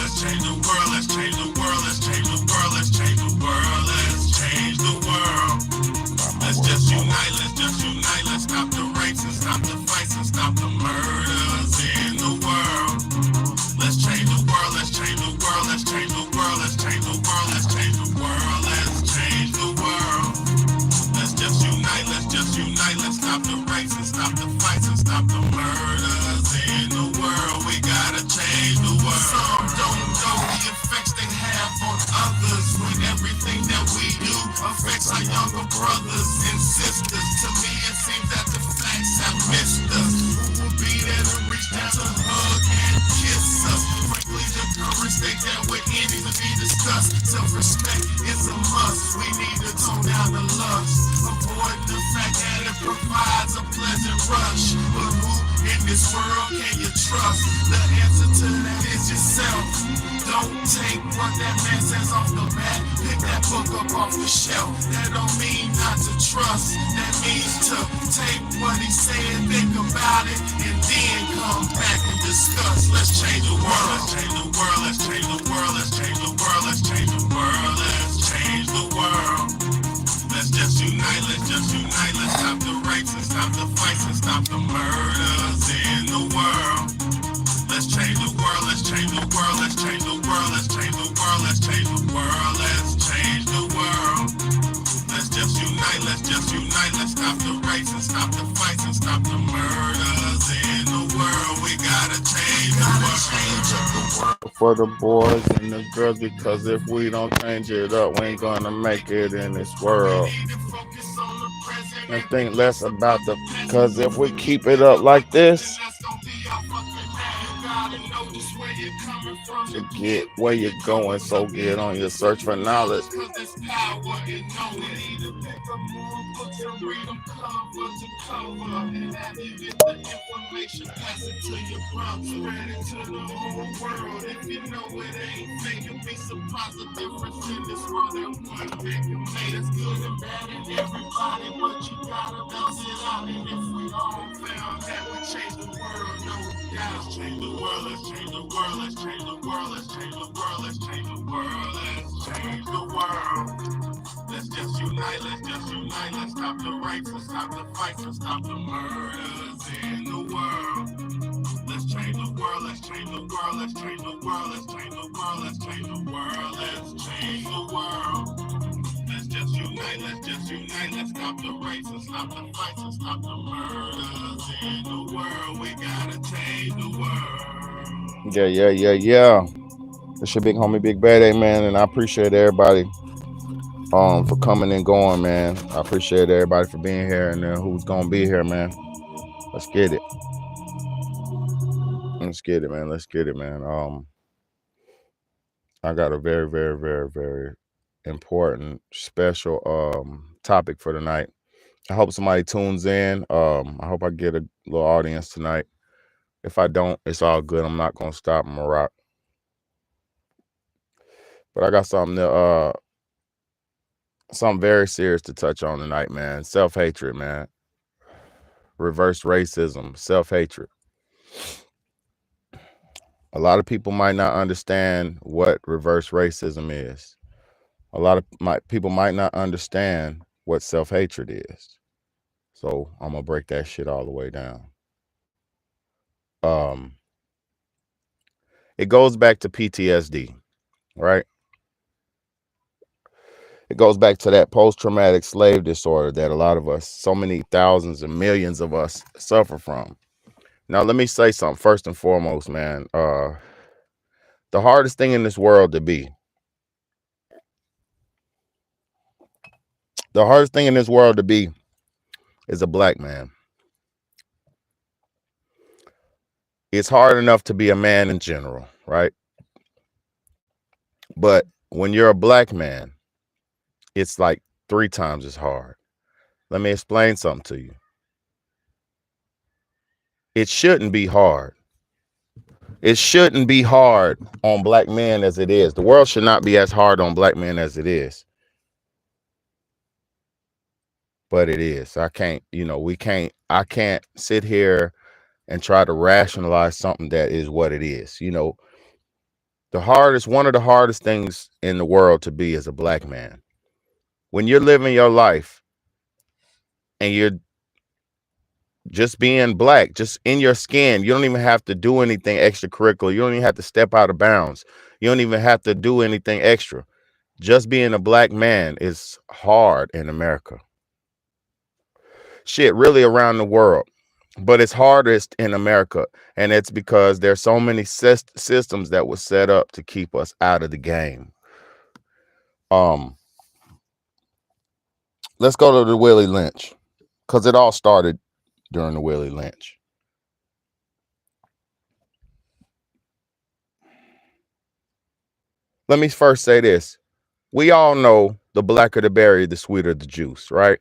let's change the world, let's change the world, let's change the world, let's change the world, let's change the world. Let's just unite, let's stop the rapes and stop the fights and stop the murders in the world. Let's change the world, let's change the world, let's change the world, let's change the world, let's change the world, let's change the world. Let's just unite, let's stop the rapes and stop the fights and stop the murders in the world. We gotta change the world. Some don't know the effects they have on others when everything that we do affects our younger brothers and sisters. To me, it seems that the facts have missed us. Who will be there to reach down to hug and kiss us? Frankly, the current state that we're in needs to be discussed. Self-respect is a must. We need to tone down the lust. Avoid the fact that it provides a pleasant rush. But who in this world can you trust? The answer to that is yourself. Don't take what that man says off the bat. Pick that book up off the shelf. That don't mean not to trust. That means to take what he said, think about it, and then come back and discuss. Let's change the world. Let's change the world. Let's change the world. Let's change the world. Let's change the world. Let's change the world. Let's just unite, let's stop the rapes and stop the fights and stop the murders in the world. Let's change the world, let's change the world, let's change the world, let's change the world, let's change the world, let's change the world. Let's just unite, let's stop the rapes and stop the fights and stop the murders in the world. We gotta change the world. For the boys and the girls, because if we don't change it up, we ain't gonna make it in this world. And think less about the, because if we keep it up like this, to get where you're going, so get on your search for knowledge. Pass it to your brother, spread it to the whole world. If you know it ain't fake, you'll be surprised the difference in this world that one man can make. It's good and bad in everybody, but you gotta balance it out. And if we all found that we change the world, no doubt. Let's change the world, let's change the world, let's change the world, let's change the world, let's change the world, let's change the world. Let's just unite, let's stop the rapes and stop the fights and stop the murders in the world. Let's change the world, let's change the world, let's change the world, let's change the world, let's change the world, let's change the world. Let's just unite, let's stop the rapes and stop the fights and stop the murders in the world. We gotta change the world. Yeah. It's your big homie, Big Bad A, man, and I appreciate everybody for coming and going, man. I appreciate everybody for being here and who's gonna be here, man. Let's get it. Let's get it, man. Let's get it, man. I got a very, very, very, very important, special topic for tonight. I hope somebody tunes in. I hope I get a little audience tonight. If I don't, it's all good. I'm not gonna stop. I'm gonna rock. But I got something very serious to touch on tonight, man. Self-hatred, man. Reverse racism, self-hatred. A lot of people might not understand what reverse racism is. A lot of people might not understand what self-hatred is. So I'm gonna break that shit all the way down. It goes back to PTSD, right? It goes back to that post-traumatic slave disorder that a lot of us, so many thousands and millions of us, suffer from. Now, let me say something first and foremost, man. The hardest thing in this world to be, is a black man. It's hard enough to be a man in general, right? But when you're a black man, it's like 3 times as hard. Let me explain something to you. It shouldn't be hard. It shouldn't be hard on black men as it is. The world should not be as hard on black men as it is. But it is. I can't sit here and try to rationalize something that is what it is. One of the hardest things in the world to be is a black man. When you're living your life and you're just being black, just in your skin, you don't even have to do anything extracurricular. You don't even have to step out of bounds. You don't even have to do anything extra. Just being a black man is hard in America. Shit, really around the world. But it's hardest in America. And it's because there's so many systems that were set up to keep us out of the game. Let's go to the Willie Lynch, because it all started during the Willie Lynch. Let me first say this. We all know the blacker the berry, the sweeter the juice, right?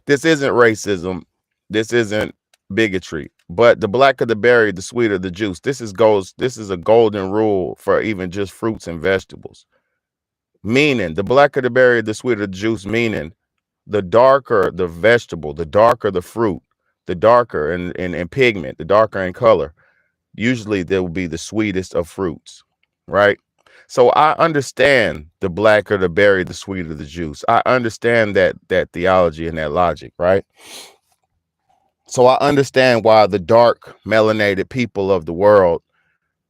This isn't racism. This isn't bigotry. But the blacker the berry, the sweeter the juice. This is a golden rule for even just fruits and vegetables. Meaning, the blacker the berry, the sweeter the juice, meaning the darker the vegetable, the darker the fruit, the darker in pigment, the darker in color, usually there will be the sweetest of fruits, right? So I understand the blacker the berry, the sweeter the juice. I understand that theology and that logic, right? So I understand why the dark melanated people of the world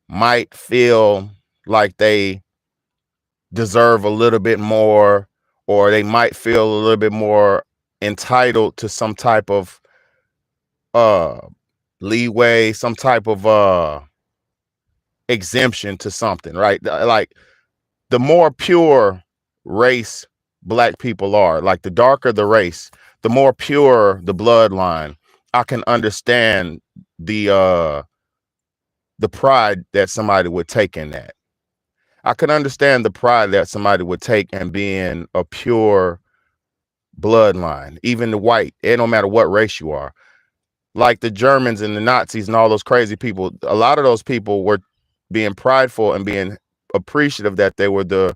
might feel like they deserve a little bit more, or they might feel a little bit more entitled to some type of leeway, some type of exemption to something, right? Like, the more pure race black people are, like the darker the race, the more pure the bloodline, I can understand the pride that somebody would take in that. I can understand the pride that somebody would take in being a pure bloodline, even the white. It don't matter what race you are. Like the Germans and the Nazis and all those crazy people, a lot of those people were being prideful and being appreciative that they were the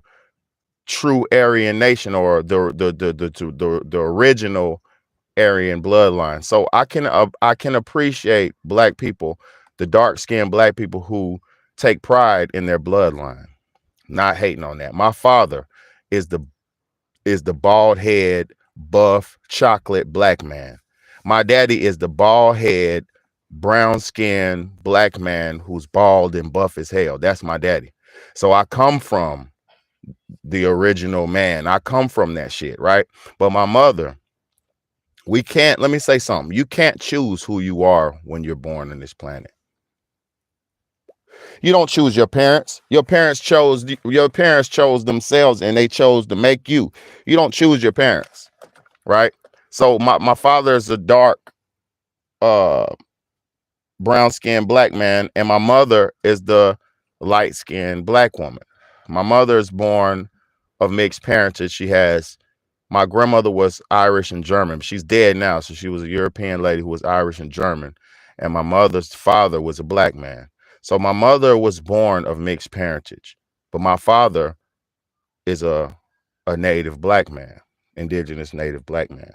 true Aryan nation, or the original Aryan bloodline. So I can appreciate black people, the dark-skinned black people who take pride in their bloodline. Not hating on that. My father is the bald head, buff, chocolate black man. My daddy is the bald head, brown skin black man who's bald and buff as hell. That's my daddy. So I come from the original man. I come from that shit, right? But my mother, let me say something. You can't choose who you are when you're born on this planet. You don't choose your parents. Your parents chose themselves, and they chose to make you. You don't choose your parents, right? So my father is a dark brown skinned black man, and my mother is the light skinned black woman. My mother is born of mixed parentage. My grandmother was Irish and German. She's dead now, so she was a European lady who was Irish and German. And my mother's father was a black man. So my mother was born of mixed parentage, but my father is a native black man, indigenous native black man.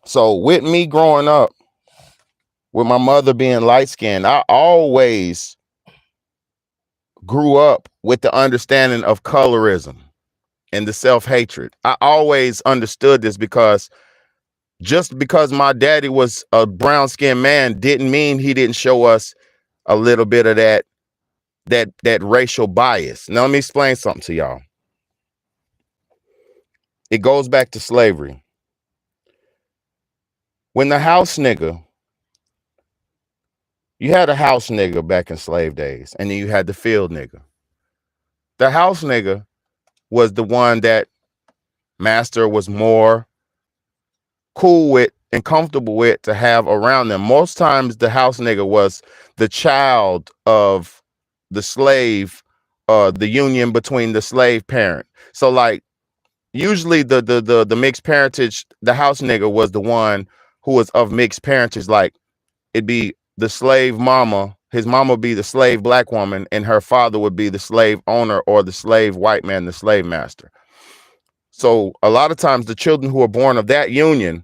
So with me growing up, with my mother being light-skinned, I always grew up with the understanding of colorism and the self-hatred. I always understood this, because just because my daddy was a brown-skinned man didn't mean he didn't show us a little bit of that racial bias. Now, let me explain something to y'all. It goes back to slavery. When the house nigga, you had a house nigga back in slave days, and then you had the field nigga. The house nigga was the one that master was more cool with and comfortable with to have around them. Most times the house nigga was the child of the slave, the union between the slave parent. So like usually the mixed parentage, the house nigga was the one who was of mixed parentage. Like it'd be the slave mama, his mama would be the slave black woman, and her father would be the slave owner, or the slave white man, the slave master. So a lot of times the children who are born of that union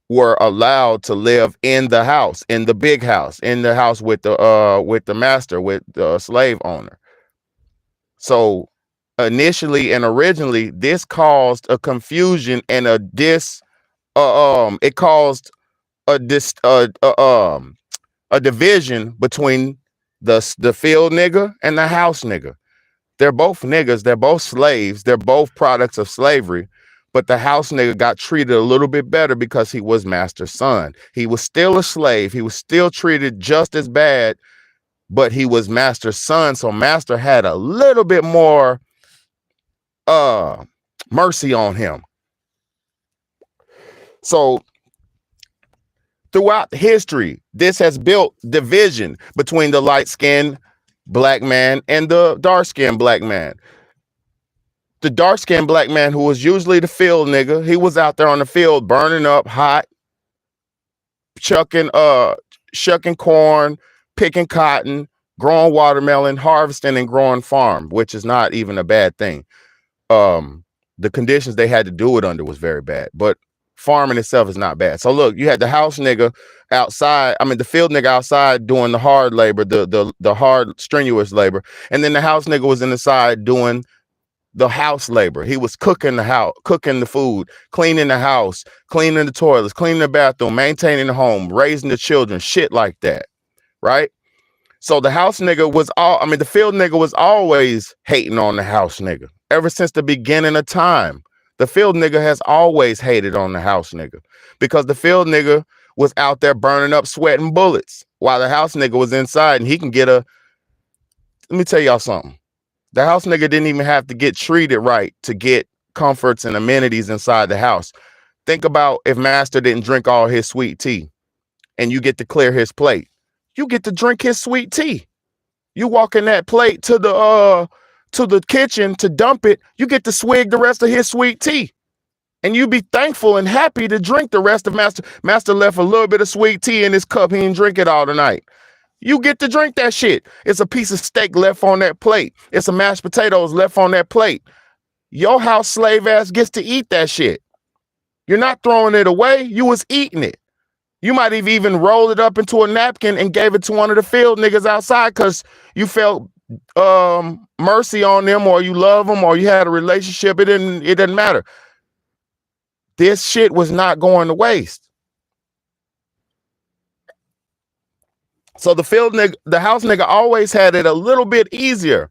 were allowed to live in the house, in the big house, in the house with the master, with the slave owner. So initially and originally, this caused a confusion and it caused a dis a division between the field nigga and the house nigga. They're both niggas, they're both slaves, they're both products of slavery. But the house nigga got treated a little bit better because he was master's son. He was still a slave. He was still treated just as bad, but he was master's son. So master had a little bit more mercy on him. So throughout history, this has built division between the light-skinned black man and the dark-skinned black man. The dark-skinned black man, who was usually the field nigga, he was out there on the field burning up hot, chucking corn, picking cotton, growing watermelon, harvesting and growing farm, which is not even a bad thing. The conditions they had to do it under was very bad, but farming itself is not bad. So look, you had the house nigga outside, the field nigga outside doing the hard labor, the hard strenuous labor, and then the house nigga was in the side doing the house labor. He was cooking the house, cooking the food, cleaning the house, cleaning the toilets, cleaning the bathroom, maintaining the home, raising the children, shit like that, right? So the house nigga was the field nigga was always hating on the house nigga. Ever since the beginning of time, the field nigga has always hated on the house nigga because the field nigga was out there burning up, sweating bullets while the house nigga was inside, and he can get let me tell y'all something. The house nigga didn't even have to get treated right to get comforts and amenities inside the house. Think about if master didn't drink all his sweet tea and you get to clear his plate. You get to drink his sweet tea. You walk in that plate to the kitchen to dump it. You get to swig the rest of his sweet tea. And you be thankful and happy to drink the rest of master. Master left a little bit of sweet tea in his cup. He didn't drink it all tonight. You get to drink that shit. It's a piece of steak left on that plate. It's some mashed potatoes left on that plate. Your house slave ass gets to eat that shit. You're not throwing it away. You was eating it. You might have even rolled it up into a napkin and gave it to one of the field niggas outside because you felt mercy on them, or you love them, or you had a relationship. It didn't matter. This shit was not going to waste. So the house nigga always had it a little bit easier.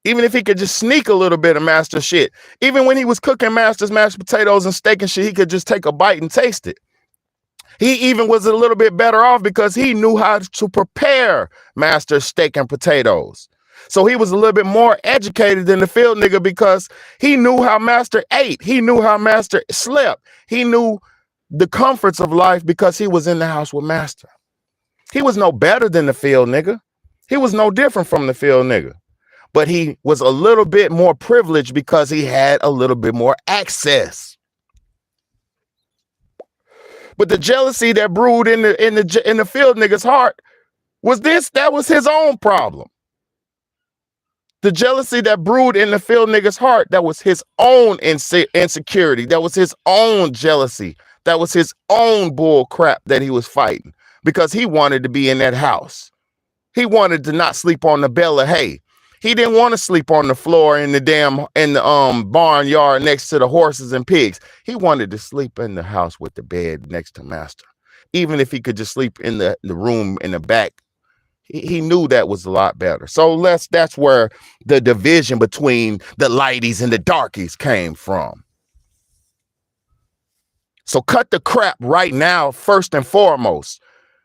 Even if he could just sneak a little bit of master shit. Even when he was cooking master's mashed potatoes and steak and shit, he could just take a bite and taste it. He even was a little bit better off because he knew how to prepare master's steak and potatoes. So he was a little bit more educated than the field nigga because he knew how master ate. He knew how master slept. He knew the comforts of life because he was in the house with master. He was no better than the field nigga. He was no different from the field nigga. But he was a little bit more privileged because he had a little bit more access. But the jealousy that brewed in the field nigga's heart that was his own problem. The jealousy that brewed in the field nigga's heart, that was his own insecurity. That was his own jealousy. That was his own bull crap that he was fighting because he wanted to be in that house. He wanted to not sleep on the bale of hay. He didn't want to sleep on the floor in the barnyard next to the horses and pigs. He wanted to sleep in the house with the bed next to master. Even if he could just sleep in the room in the back, he knew that was a lot better. So that's where the division between the lighties and the darkies came from. So cut the crap right now, first and foremost.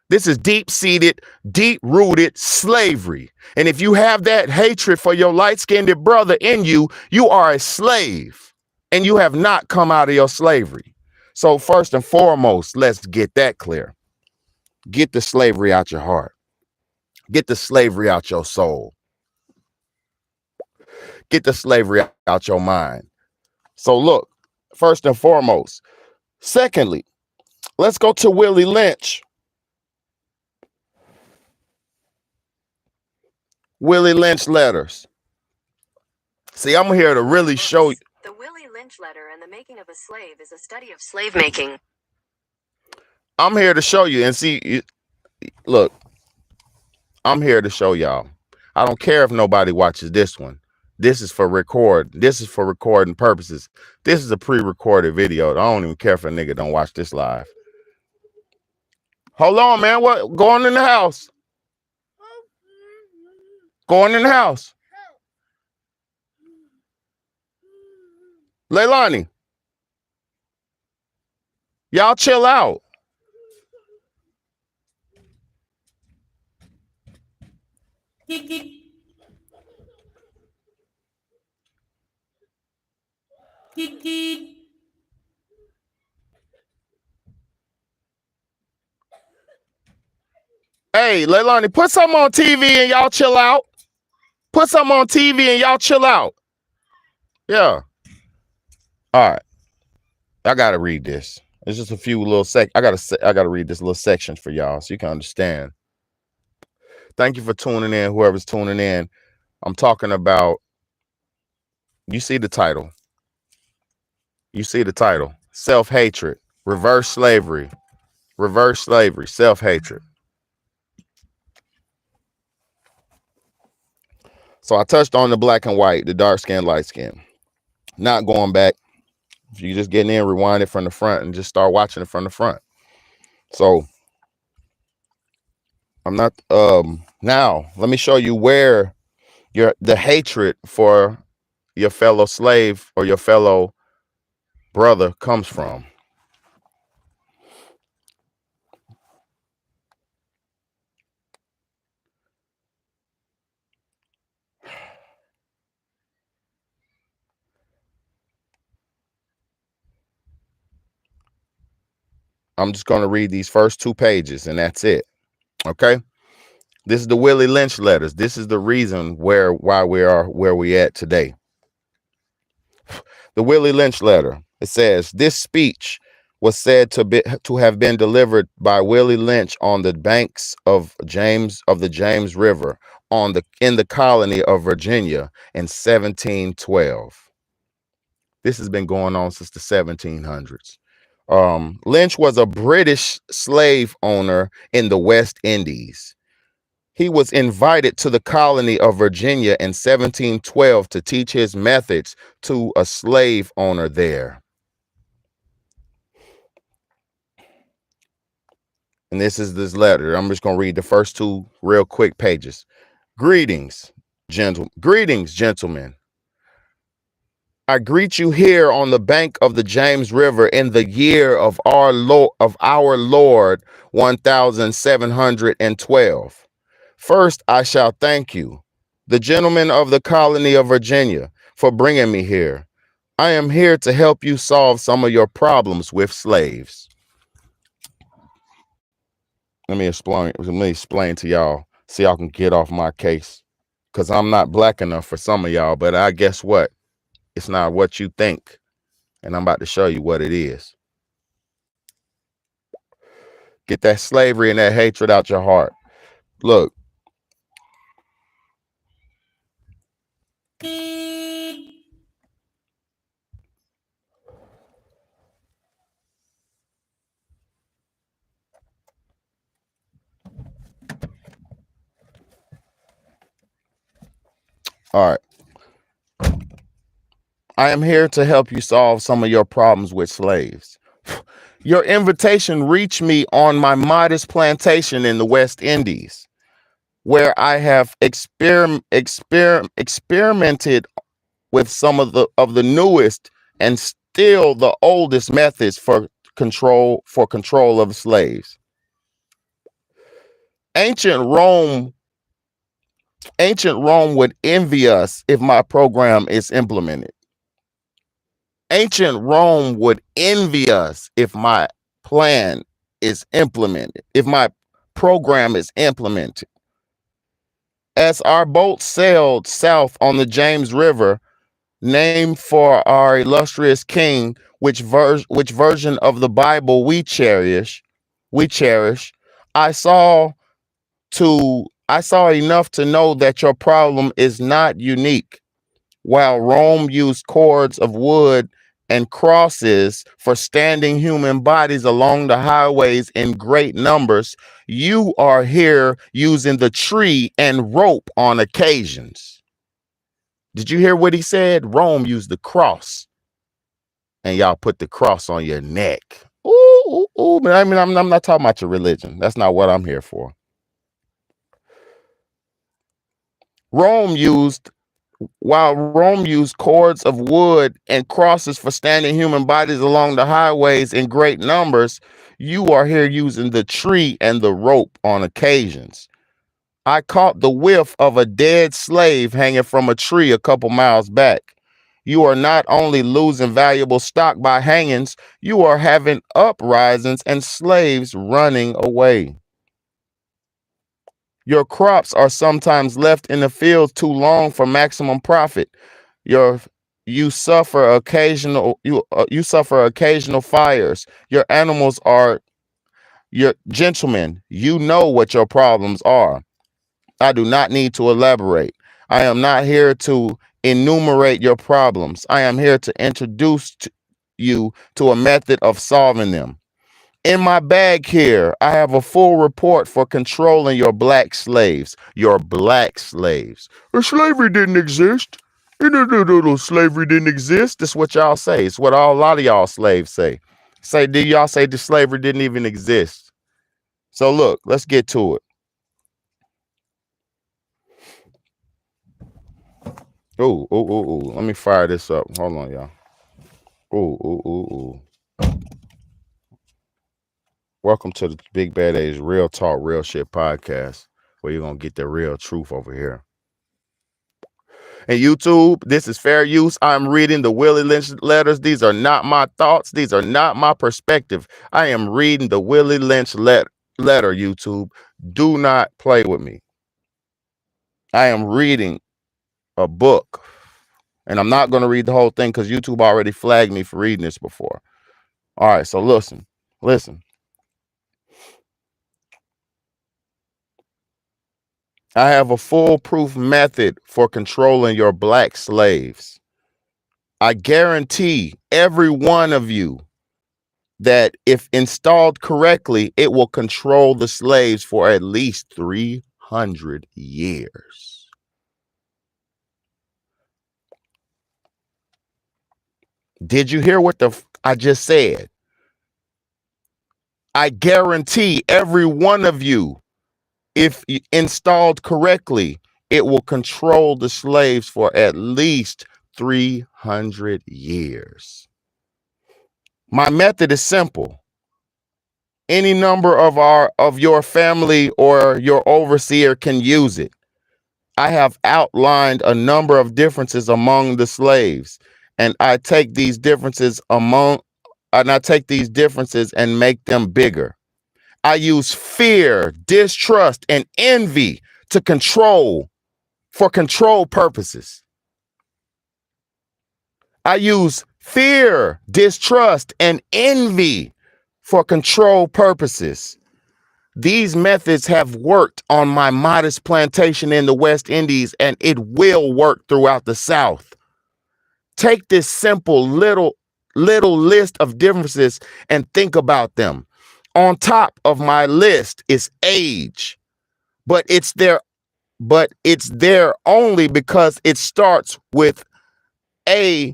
This is deep-seated, deep-rooted slavery. And if you have that hatred for your light-skinned brother in you, you are a slave. And you have not come out of your slavery. So first and foremost, let's get that clear. Get the slavery out your heart. Get the slavery out your soul. Get the slavery out your mind. So look, first and foremost. Secondly, let's go to Willie Lynch. Willie Lynch letters. See, I'm here to really show you. The Willie Lynch letter and the making of a slave is a study of slave making. I'm here to show you and see. Look, I'm here to show y'all. I don't care if nobody watches this one. This is for record. This is for recording purposes. This is a pre-recorded video. I don't even care if a nigga don't watch this live. Hold on, man. What? Going in the house. Going in the house. Leilani. Y'all chill out. Hey, Leilani, put something on TV and y'all chill out. Put something on TV and y'all chill out. Yeah. All right. I gotta read this. It's just a few little I gotta read this little section for y'all so you can understand. Thank you for tuning in, whoever's tuning in. I'm talking about, you see the title. You see the title. Self-hatred, reverse slavery, self-hatred. So I touched on the black and white, the dark skin, light skin. Not going back. If you just get in, rewind it from the front and just start watching it from the front. So I'm not now let me show you where the hatred for your fellow slave or your fellow brother comes from. I'm just going to read these first 2 pages and that's it. Okay. This is the Willie Lynch letters. This is the reason why we are where we at today. The Willie Lynch letter. It says, this speech was said to have been delivered by Willie Lynch on the banks of the James River in the colony of Virginia in 1712. This has been going on since the 1700s. Lynch was a British slave owner in the West Indies. He was invited to the colony of Virginia in 1712 to teach his methods to a slave owner there. And this is this letter. I'm just going to read the first 2 real quick pages. Greetings, gentlemen. I greet you here on the bank of the James River in the year of our Lord 1712. First, I shall thank you, the gentlemen of the colony of Virginia, for bringing me here. I am here to help you solve some of your problems with slaves. Let me explain to y'all so y'all can get off my case, because I'm not black enough for some of y'all, but I guess what? It's not what you think. And I'm about to show you what it is. Get that slavery and that hatred out your heart. Look. All right. I am here to help you solve some of your problems with slaves. Your invitation reached me on my modest plantation in the West Indies, where I have experimented with some of the newest and still the oldest methods for control of slaves. Ancient Rome would envy us if my program is implemented. Ancient Rome would envy us if my plan is implemented, if my program is implemented. As our boat sailed south on the James River, named for our illustrious king, which version of the Bible we cherish, I saw enough to know that your problem is not unique. While Rome used cords of wood and crosses for standing human bodies along the highways in great numbers, you are here using the tree and rope on occasions. Did you hear what he said? Rome used the cross, and y'all put the cross on your neck. Ooh, ooh, but I mean, I'm not talking about your religion. That's not what I'm here for. While Rome used cords of wood and crosses for standing human bodies along the highways in great numbers, you are here using the tree and the rope on occasions. I caught the whiff of a dead slave hanging from a tree a couple miles back. You are not only losing valuable stock by hangings, you are having uprisings and slaves running away. Your crops are sometimes left in the fields too long for maximum profit. You suffer occasional fires. Your animals are your gentlemen. You know what your problems are. I do not need to elaborate. I am not here to enumerate your problems. I am here to introduce you to a method of solving them. In my bag here, I have a full report for controlling your black slaves. Your black slaves. Slavery didn't exist. Slavery didn't exist. That's what y'all say. It's what a lot of y'all slaves say. Do y'all say the slavery didn't even exist? So look, let's get to it. Ooh. Let me fire this up. Hold on, y'all. Ooh. Welcome to the Big Bad Age Real Talk, Real Shit podcast, where you're going to get the real truth over here. And YouTube, this is fair use. I'm reading the Willie Lynch letters. These are not my thoughts. These are not my perspective. I am reading the Willie Lynch letter, YouTube. Do not play with me. I am reading a book. And I'm not going to read the whole thing because YouTube already flagged me for reading this before. All right, so listen. I have a foolproof method for controlling your black slaves. I guarantee every one of you that if installed correctly, it will control the slaves for at least 300 years. Did you hear what I just said? I guarantee every one of you, if installed correctly, it will control the slaves for at least 300 years. My method is simple. Any number of your family or your overseer can use it. I have outlined a number of differences among the slaves, and I take these differences and make them bigger. I use fear, distrust, and envy for control purposes. I use fear, distrust, and envy for control purposes. These methods have worked on my modest plantation in the West Indies, and it will work throughout the South. Take this simple little list of differences and think about them. On top of my list is age, but it's there only because it starts with the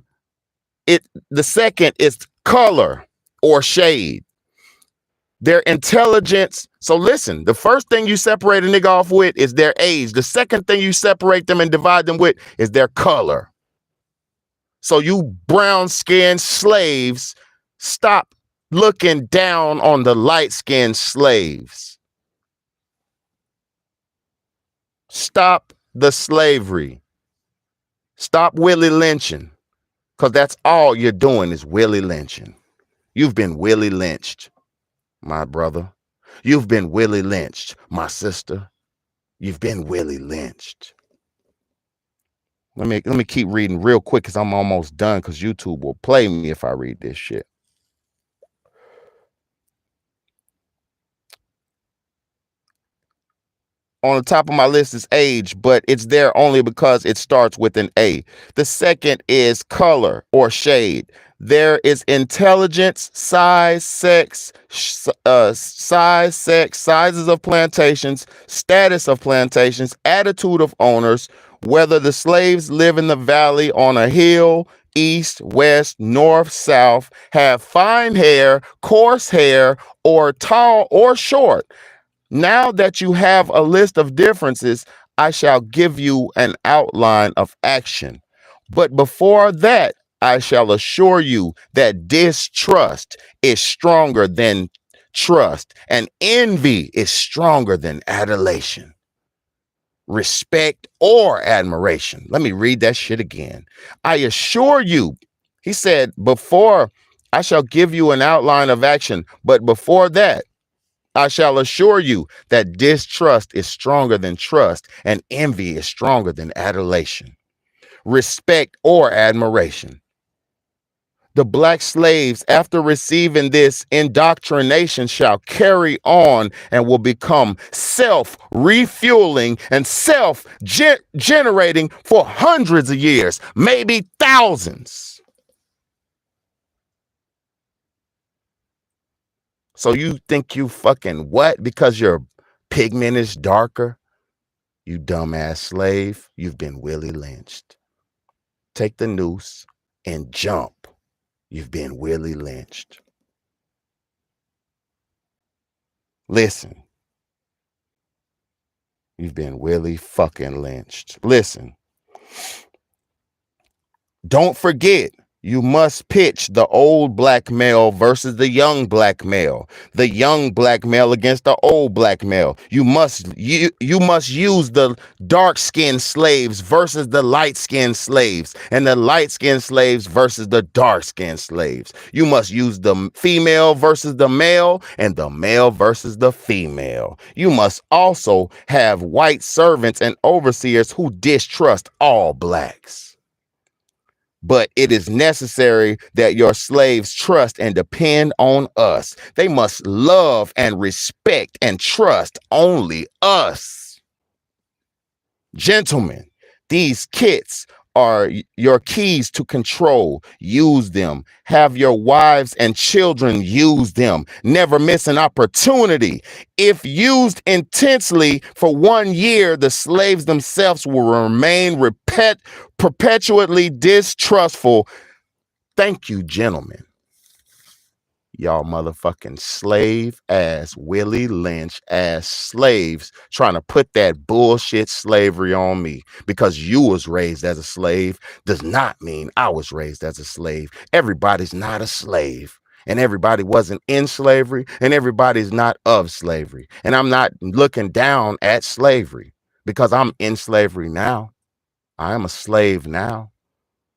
second is color or shade. Their intelligence. So listen, the first thing you separate a nigga off with is their age. The second thing you separate them and divide them with is their color. So you brown-skinned slaves, stop looking down on the light-skinned slaves. Stop the slavery. Stop Willie lynching, because that's all you're doing is Willie lynching. You've been Willie lynched, my brother. You've been Willie lynched, my sister. You've been Willie lynched. Let me keep reading real quick because I'm almost done, because YouTube will play me if I read this shit. on the top of my list is age, but it's there only because it starts with an A. The second is color or shade. There is intelligence, size, sex, sizes of plantations, status of plantations, attitude of owners, whether the slaves live in the valley, on a hill, east, west, north, south, have fine hair, coarse hair, or tall or short. Now that you have a list of differences, I shall give you an outline of action. But before that, I shall assure you that distrust is stronger than trust, and envy is stronger than adulation. Respect or admiration. Let me read that shit again. I assure you, he said, before I shall give you an outline of action, but before that, I shall assure you that distrust is stronger than trust, and envy is stronger than adulation. Respect or admiration. The black slaves, after receiving this indoctrination, shall carry on and will become self-refueling and self-generating for hundreds of years, maybe thousands. So you think you fucking what? Because your pigment is darker? You dumbass slave, you've been Willie lynched. Take the noose and jump. You've been Willie lynched. Listen. You've been Willie fucking lynched. Listen. Don't forget, you must pitch the old black male versus the young black male. The young black male against the old black male. You must use the dark-skinned slaves versus the light-skinned slaves, and the light-skinned slaves versus the dark-skinned slaves. You must use the female versus the male, and the male versus the female. You must also have white servants and overseers who distrust all blacks. But it is necessary that your slaves trust and depend on us. They must love and respect and trust only us. Gentlemen, these kits are your keys to control. Use them. Have your wives and children use them. Never miss an opportunity. If used intensely for 1 year, the slaves themselves will remain perpetually distrustful. Thank you, gentlemen. Y'all motherfucking slave ass, Willie Lynch ass slaves trying to put that bullshit slavery on me. Because you was raised as a slave does not mean I was raised as a slave. Everybody's not a slave. And everybody wasn't in slavery, and everybody's not of slavery. And I'm not looking down at slavery because I'm in slavery now. I am a slave now.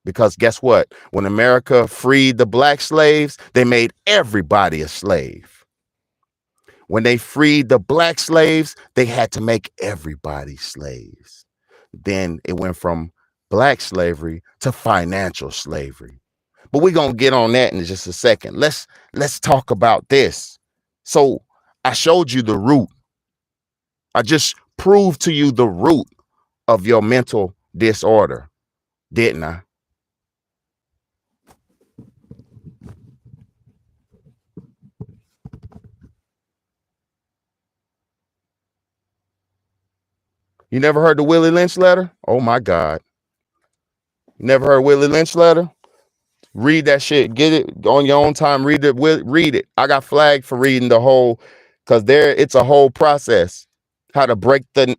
Because guess what? When America freed the black slaves, they made everybody a slave. When they freed the black slaves, they had to make everybody slaves. Then it went from black slavery to financial slavery. But we're going to get on that in just a second. Let's talk about this. So I showed you the root. I just proved to you the root of your mental disorder, didn't I? You never heard the Willie Lynch letter? Oh my God. You never heard Willie Lynch letter? Read that shit. Get it on your own time. Read it. Read it. I got flagged for reading the whole, because it's a whole process. How to break the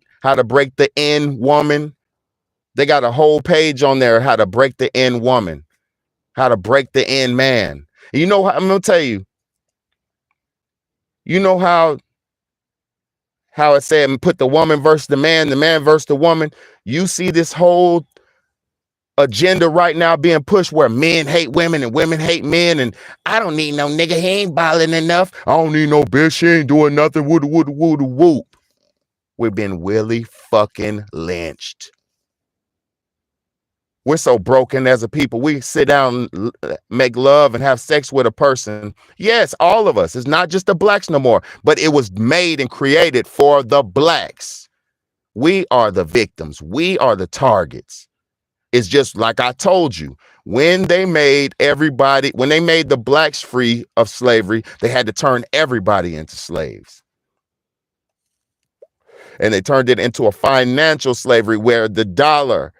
N woman. They got a whole page on there, how to break the N woman, how to break the N man. You know, I'm gonna tell you. You know how it said, put the woman versus the man versus the woman. You see this whole agenda right now being pushed where men hate women and women hate men, and I don't need no nigga, he ain't balling enough. I don't need no bitch, she ain't doing nothing. Whoop. We've been Willie fucking lynched. We're so broken as a people. We sit down, make love, and have sex with a person. Yes, all of us. It's not just the blacks no more, but it was made and created for the blacks. We are the victims. We are the targets. It's just like I told you, when they made the blacks free of slavery, they had to turn everybody into slaves. And they turned it into a financial slavery where the dollar.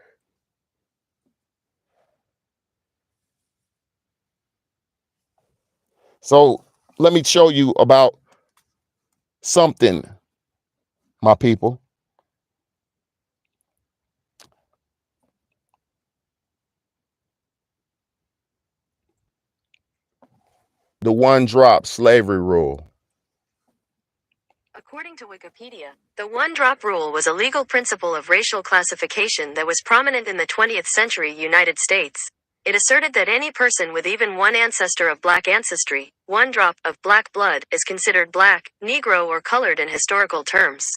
So let me show you about something, my people. The one-drop slavery rule. According to Wikipedia, the one-drop rule was a legal principle of racial classification that was prominent in the 20th century United States. It asserted that any person with even one ancestor of black ancestry, one drop of black blood, is considered black, Negro, or colored in historical terms.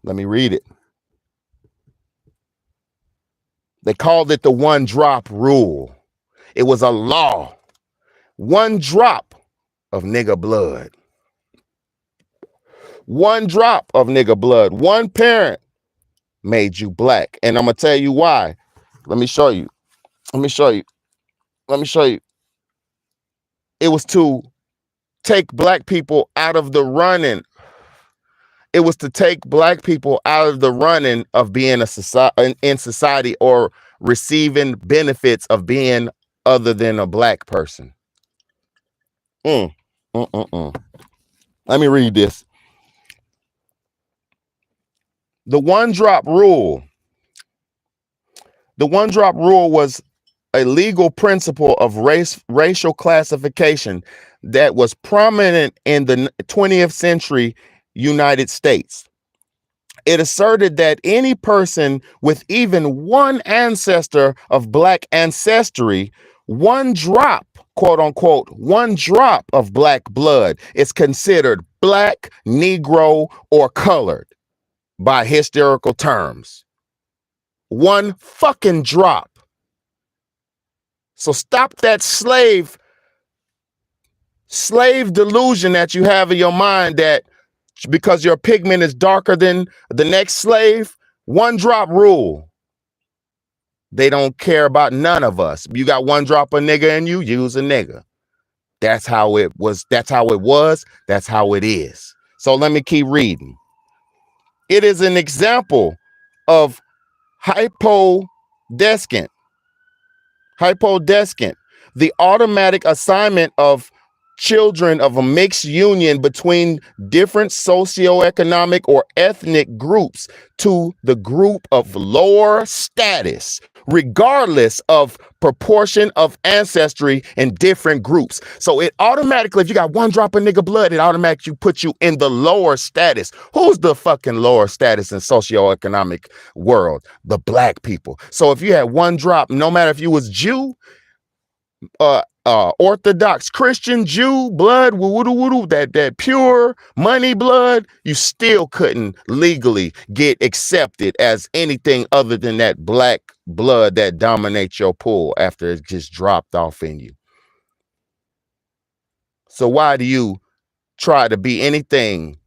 Let me read it. They called it the one-drop rule. It was a law. One drop of nigger blood. One drop of nigger blood. One parent made you black. And I'm going to tell you why. Let me show you. Let me show you. Let me show you. It was to take black people out of the running. It was to take black people out of the running of being in society or receiving benefits of being other than a black person. Let me read this. The one-drop rule. The one-drop rule was a legal principle of racial classification that was prominent in the 20th century United States. It asserted that any person with even one ancestor of black ancestry, one drop, quote unquote, one drop of black blood is considered black, Negro, or colored by historical terms. One fucking drop. So stop that slave delusion that you have in your mind that because your pigment is darker than the next slave, one drop rule. They don't care about none of us. You got one drop of nigga in you, use a nigga. That's how it was. That's how it was. That's how it is. So let me keep reading. It is an example of hypodescent, the automatic assignment of children of a mixed union between different socioeconomic or ethnic groups to the group of lower status, regardless of proportion of ancestry in different groups. So it automatically, if you got one drop of nigga blood, it automatically puts you in the lower status. Who's the fucking lower status in socioeconomic world? The black people. So if you had one drop, no matter if you was Jew, Orthodox Christian, Jew blood, that pure money blood, you still couldn't legally get accepted as anything other than that black blood that dominates your pool after it just dropped off in you. So why do you try to be anything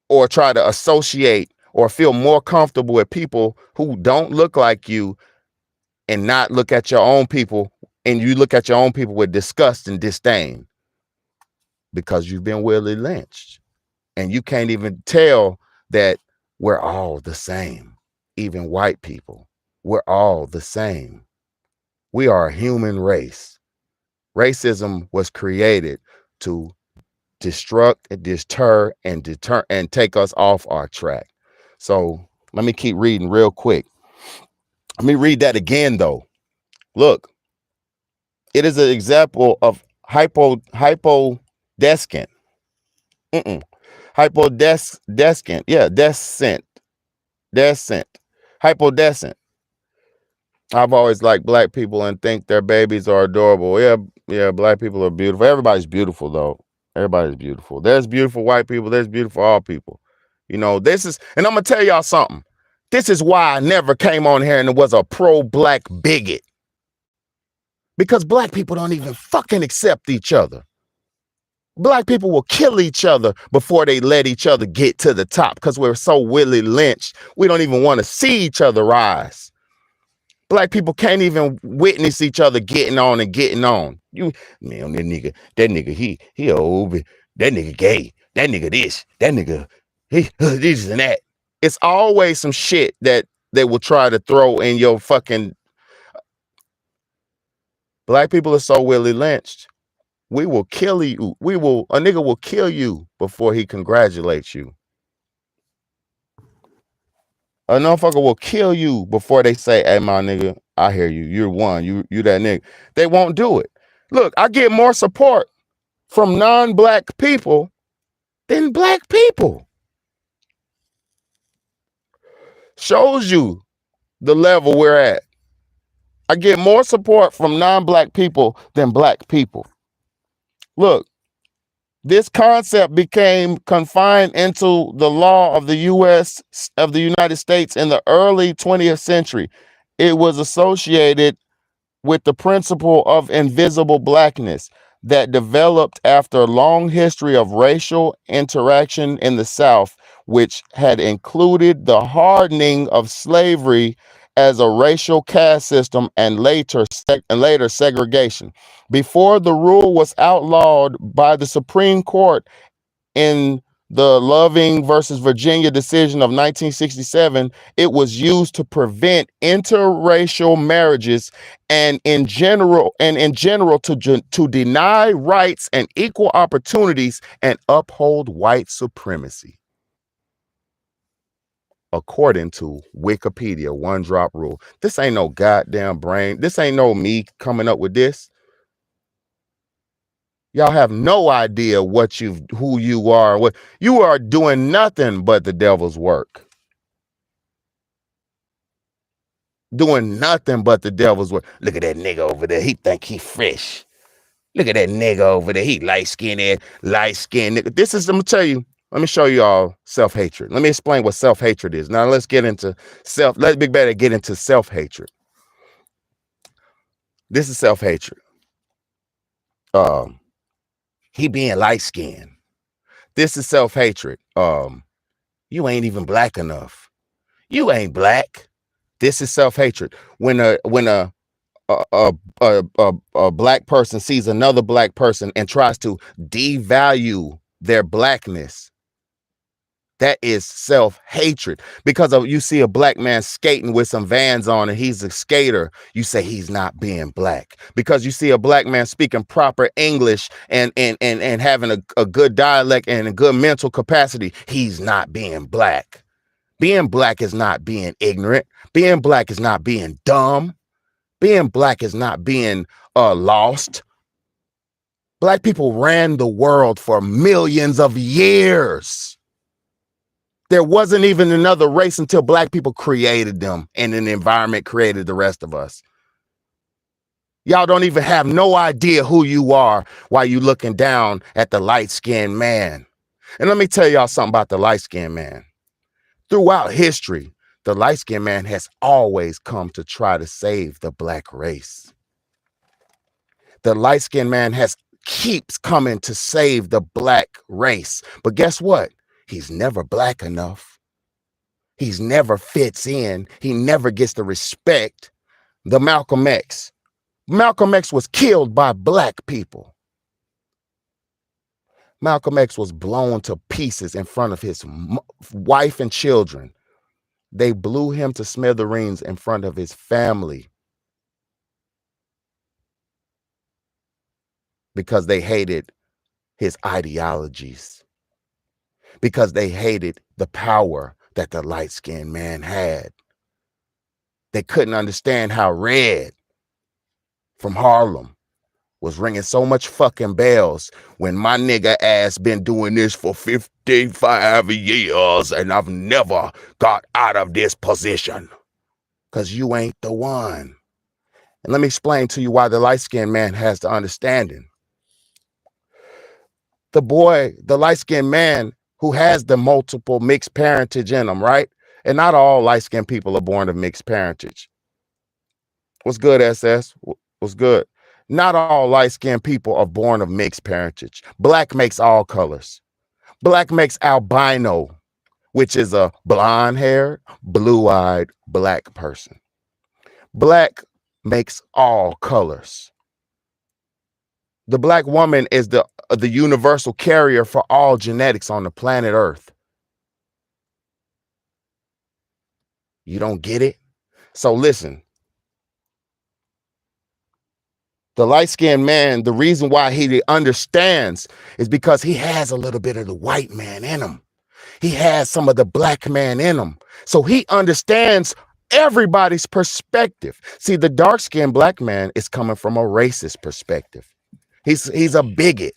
or try to associate or feel more comfortable with people who don't look like you and not look at your own people? And you look at your own people with disgust and disdain because you've been Willie lynched. And you can't even tell that we're all the same. Even white people, we're all the same. We are a human race. Racism was created to destruct, deter, and take us off our track. So let me keep reading real quick. Let me read that again, though. Look. It is an example of hypodescent. Hypodescent. Yeah, descent. Hypodescent. I've always liked black people and think their babies are adorable. Yeah, black people are beautiful. Everybody's beautiful, though. Everybody's beautiful. There's beautiful white people. There's beautiful all people. You know, and I'm going to tell y'all something. This is why I never came on here and was a pro-black bigot. Because black people don't even fucking accept each other. Black people will kill each other before they let each other get to the top because we're so Willie Lynch. We don't even want to see each other rise. Black people can't even witness each other getting on and getting on. You, man, that nigga, he old, that nigga gay, that nigga this, that nigga, he this and that. It's always some shit that they will try to throw in your fucking. Black people are so Willie Lynched. We will kill you. A nigga will kill you before he congratulates you. A motherfucker will kill you before they say, hey, my nigga, I hear you. You're one. You that nigga. They won't do it. Look, I get more support from non-black people than black people. Shows you the level we're at. I get more support from non-black people than black people. Look, this concept became confined into the law of the United States in the early 20th century. It was associated with the principle of invisible blackness that developed after a long history of racial interaction in the South, which had included the hardening of slavery as a racial caste system and later segregation. Before the rule was outlawed by the Supreme Court in the Loving versus Virginia decision of 1967, it was used to prevent interracial marriages and in general to deny rights and equal opportunities and uphold white supremacy. According to Wikipedia, one drop rule. This ain't no goddamn brain. This ain't no me coming up with this. Y'all have no idea who you are. What you are doing nothing but the devil's work. Doing nothing but the devil's work. Look at that nigga over there. He think he fresh. Look at that nigga over there. He light-skinned nigga. This is, I'm gonna tell you, let me show you all self-hatred. Let me explain what self-hatred is. Now let's get into let Big Daddy get into self-hatred. This is self-hatred. He being light-skinned. This is self-hatred. You ain't even black enough. You ain't black. This is self-hatred. When a black person sees another black person and tries to devalue their blackness, that is self-hatred. Because you see a black man skating with some Vans on and he's a skater, you say he's not being black. Because you see a black man speaking proper English and having a good dialect and a good mental capacity, he's not being black. Being black is not being ignorant. Being black is not being dumb. Being black is not being lost. Black people ran the world for millions of years. There wasn't even another race until black people created them and an environment created the rest of us. Y'all don't even have no idea who you are while you looking down at the light-skinned man. And let me tell y'all something about the light-skinned man. Throughout history, the light-skinned man has always come to try to save the black race. The light-skinned man keeps coming to save the black race. But guess what? He's never black enough. He's never fits in. He never gets the respect. The Malcolm X. Malcolm X was killed by black people. Malcolm X was blown to pieces in front of his wife and children. They blew him to smithereens in front of his family because they hated his ideologies. Because they hated the power that the light-skinned man had. They couldn't understand how Red from Harlem was ringing so much fucking bells when my nigga ass been doing this for 55 years and I've never got out of this position. Because you ain't the one. And let me explain to you why the light-skinned man has the understanding. The light-skinned man who has the multiple mixed parentage in them, right? And not all light-skinned people are born of mixed parentage. What's good, SS? What's good? Not all light-skinned people are born of mixed parentage. Black makes all colors. Black makes albino, which is a blonde-haired, blue-eyed black person. Black makes all colors. The black woman is the universal carrier for all genetics on the planet Earth. You don't get it? So listen. The light-skinned man, the reason why he understands is because he has a little bit of the white man in him. He has some of the black man in him. So he understands everybody's perspective. See, the dark-skinned black man is coming from a racist perspective. He's a bigot.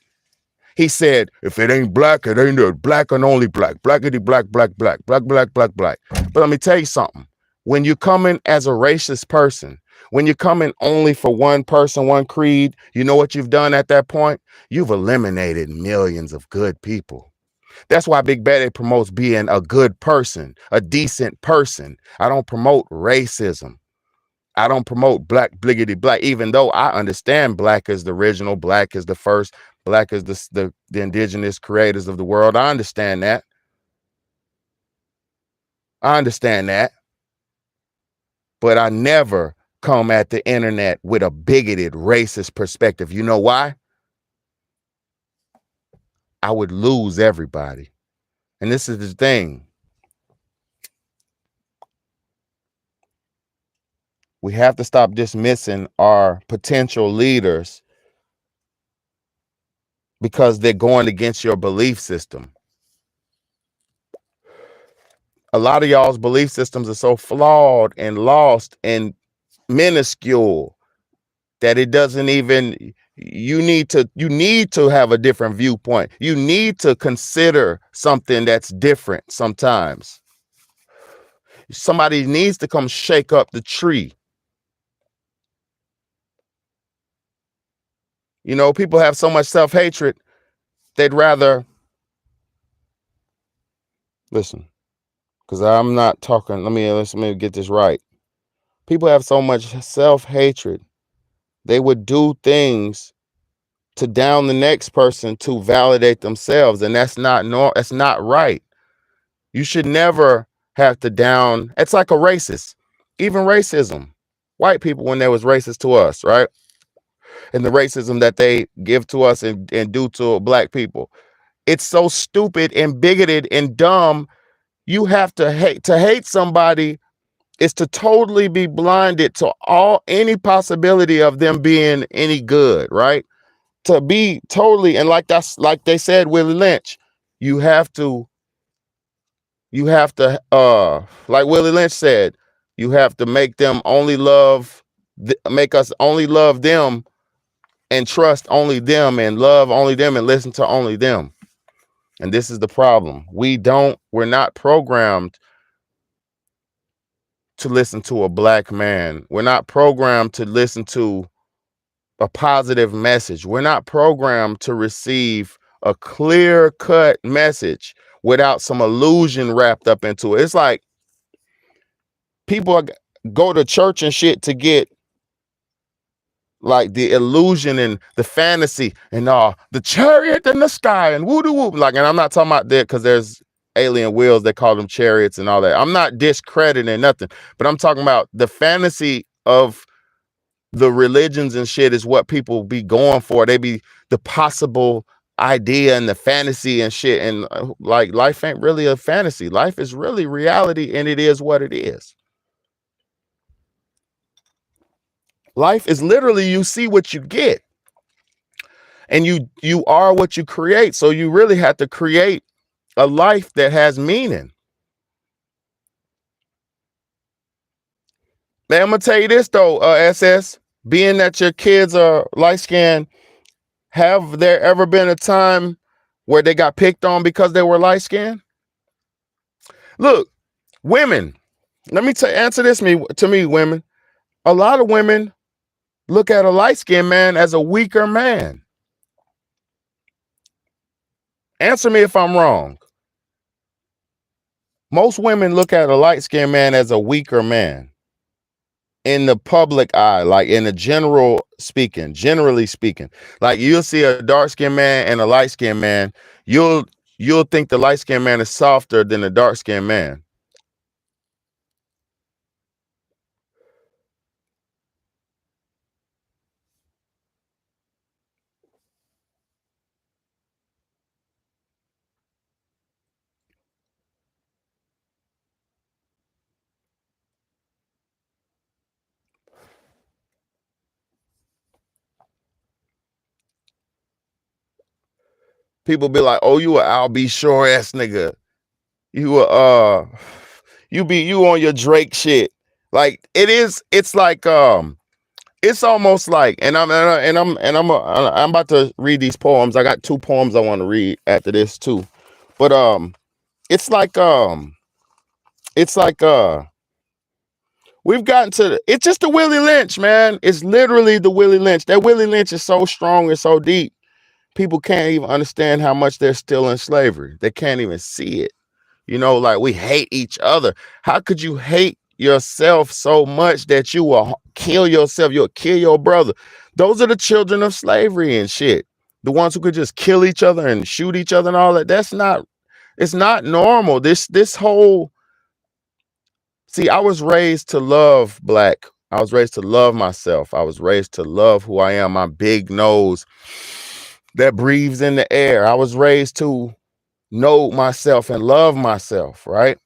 He said, if it ain't black, it ain't a black and only black. Blackity black, black, black, black, black, black, black. But let me tell you something. When you come in as a racist person, when you come in only for one person, one creed, you know what you've done at that point? You've eliminated millions of good people. That's why Big Betty promotes being a good person, a decent person. I don't promote racism. I don't promote black, bliggity black, even though I understand black is the original, black is the first, black is the indigenous creators of the world. I understand that. I understand that. But I never come at the internet with a bigoted, racist perspective. You know why? I would lose everybody. And this is the thing. We have to stop dismissing our potential leaders because they're going against your belief system. A lot of y'all's belief systems are so flawed and lost and minuscule that it doesn't even, you need to have a different viewpoint. You need to consider something that's different sometimes. Somebody needs to come shake up the tree. You know, people have so much self-hatred, they'd rather, listen, because I'm not talking, let me get this right. People have so much self-hatred, they would do things to down the next person to validate themselves, and that's not right. You should never have to down. It's like a racist, even racism. White people, when they was racist to us, right? And the racism that they give to us and do to black people. It's so stupid and bigoted and dumb. You have to hate somebody is to totally be blinded to any possibility of them being any good, right? To be totally, and like they said, Willie Lynch, you have to, like Willie Lynch said, you have to make them only make us only love them and trust only them and love only them and listen to only them. And this is the problem. We're not programmed to listen to a black man. We're not programmed to listen to a positive message. We're not programmed to receive a clear-cut message without some illusion wrapped up into it. It's like people go to church and shit to get like the illusion and the fantasy and the chariot in the sky and woo doo woo. Like, and I'm not talking about that because there's alien wheels, they call them chariots and all that. I'm not discrediting nothing, but I'm talking about the fantasy of the religions and shit is what people be going for. They be the possible idea and the fantasy and shit. And like, life ain't really a fantasy. Life is really reality, and it is what it is. Life is literally, you see what you get, and you are what you create. So you really have to create a life that has meaning. Man, I'm gonna tell you this though, SS, being that your kids are light-skinned, have there ever been a time where they got picked on because they were light-skinned? Look, women, let me answer this to me, women. A lot of women look at a light-skinned man as a weaker man. Answer me if I'm wrong. Most women look at a light-skinned man as a weaker man. in the public eye, like in the generally speaking, like you'll see a dark skinned man and a light skinned man, you'll think the light skinned man is softer than the dark skinned man. People be like, "Oh, you a Al B. Shore ass nigga. You you on your Drake shit." Like it's like it's almost like, and I'm about to read these poems. I got 2 poems I want to read after this too. But it's like it's like we've gotten to it's just the Willie Lynch, man. It's literally the Willie Lynch. That Willie Lynch is so strong and so deep. People can't even understand how much they're still in slavery. They can't even see it. You know, like we hate each other. How could you hate yourself so much that you will kill yourself? You'll kill your brother. Those are the children of slavery and shit. The ones who could just kill each other and shoot each other and all that. It's not normal. This whole, see, I was raised to love black. I was raised to love myself. I was raised to love who I am, my big nose that breathes in the air. I was raised to know myself and love myself, right?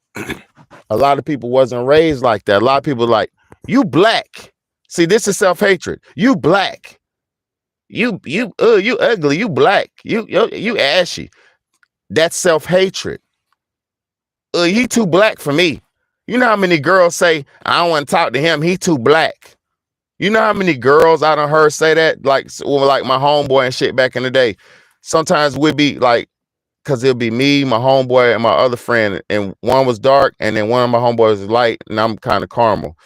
A lot of people wasn't raised like that. A lot of people like, you black. See, this is self-hatred. You black. You ugly. You black. You ashy. That's self-hatred. He too black for me. You know how many girls say, I don't want to talk to him. He too black. You know how many girls I done heard say that? Like my homeboy and shit back in the day. Sometimes we'd be like, because it'll be me, my homeboy, and my other friend, and one was dark, and then one of my homeboys was light, and I'm kind of caramel.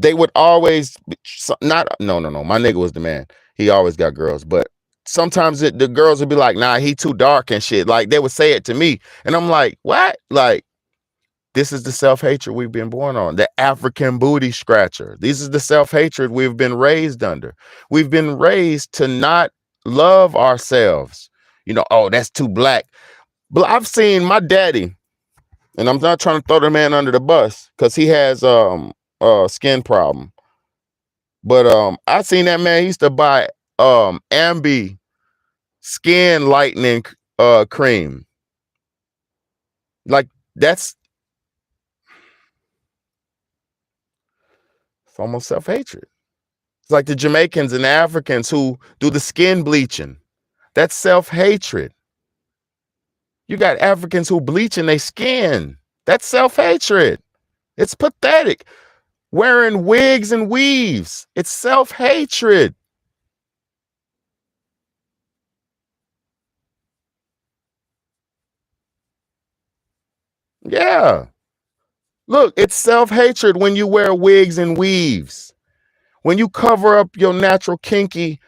They would always my nigga was the man. He always got girls, but sometimes the girls would be like, nah, he too dark and shit. Like they would say it to me, and I'm like, what? Like, this is the self-hatred we've been born on, the African booty scratcher. This is the self-hatred we've been raised under. We've been raised to not love ourselves. You know, oh, that's too black. But I've seen my daddy, and I'm not trying to throw the man under the bus because he has a skin problem. But I seen that man, he used to buy Ambi skin lightening cream. Like it's almost self-hatred. It's like the Jamaicans and the Africans who do the skin bleaching. That's self-hatred. You got Africans who bleaching their skin. That's self-hatred. It's pathetic. Wearing wigs and weaves. It's self-hatred. Yeah. Look, it's self-hatred when you wear wigs and weaves. When you cover up your natural, kinky,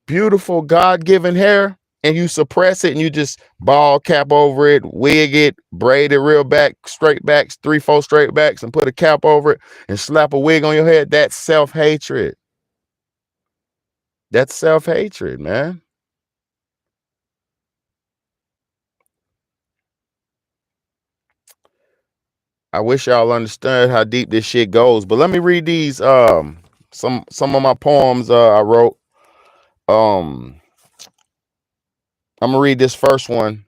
beautiful, God-given hair and you suppress it and you just ball cap over it, wig it, braid it real back, straight backs, 3-4 straight backs, and put a cap over it and slap a wig on your head, that's self-hatred. That's self-hatred, man. I wish y'all understood how deep this shit goes, but let me read these some of my poems I wrote. I'm gonna read this first one.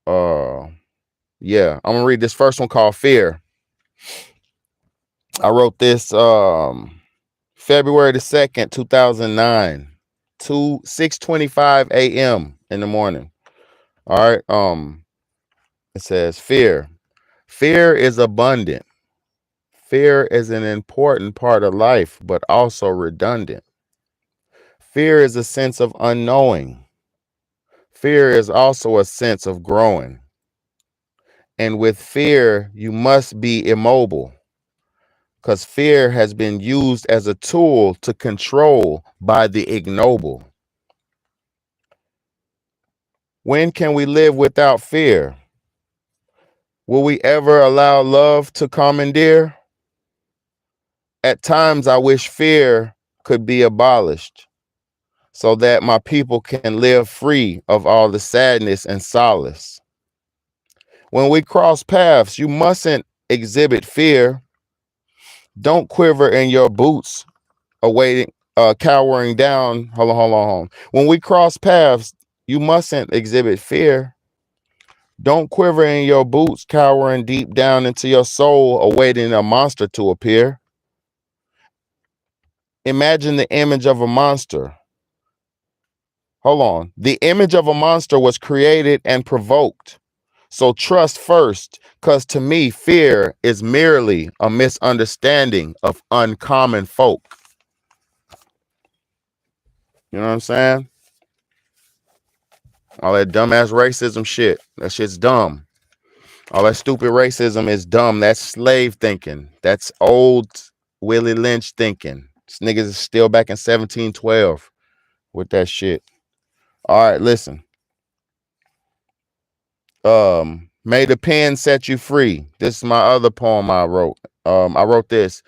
Yeah, I'm gonna read this first one called Fear. I wrote this February the 2nd, 2009, 6:25 a.m. in the morning. All right. It says fear. Fear is abundant. Fear is an important part of life, but also redundant. Fear is a sense of unknowing. Fear is also a sense of growing. And with fear, you must be immobile, because fear has been used as a tool to control by the ignoble. When can we live without fear? Will we ever allow love to commandeer? At times, I wish fear could be abolished so that my people can live free of all the sadness and solace. When we cross paths, you mustn't exhibit fear. Don't quiver in your boots, awaiting, cowering down. Hold on. When we cross paths, you mustn't exhibit fear. Don't quiver in your boots, cowering deep down into your soul, awaiting a monster to appear. Imagine the image of a monster. Hold on. The image of a monster was created and provoked. So trust first, because to me, fear is merely a misunderstanding of uncommon folk. You know what I'm saying? All that dumbass racism shit. That shit's dumb. All that stupid racism is dumb. That's slave thinking. That's old Willie Lynch thinking. This niggas is still back in 1712 with that shit. All right, listen. May the pen set you free. This is my other poem I wrote. I wrote this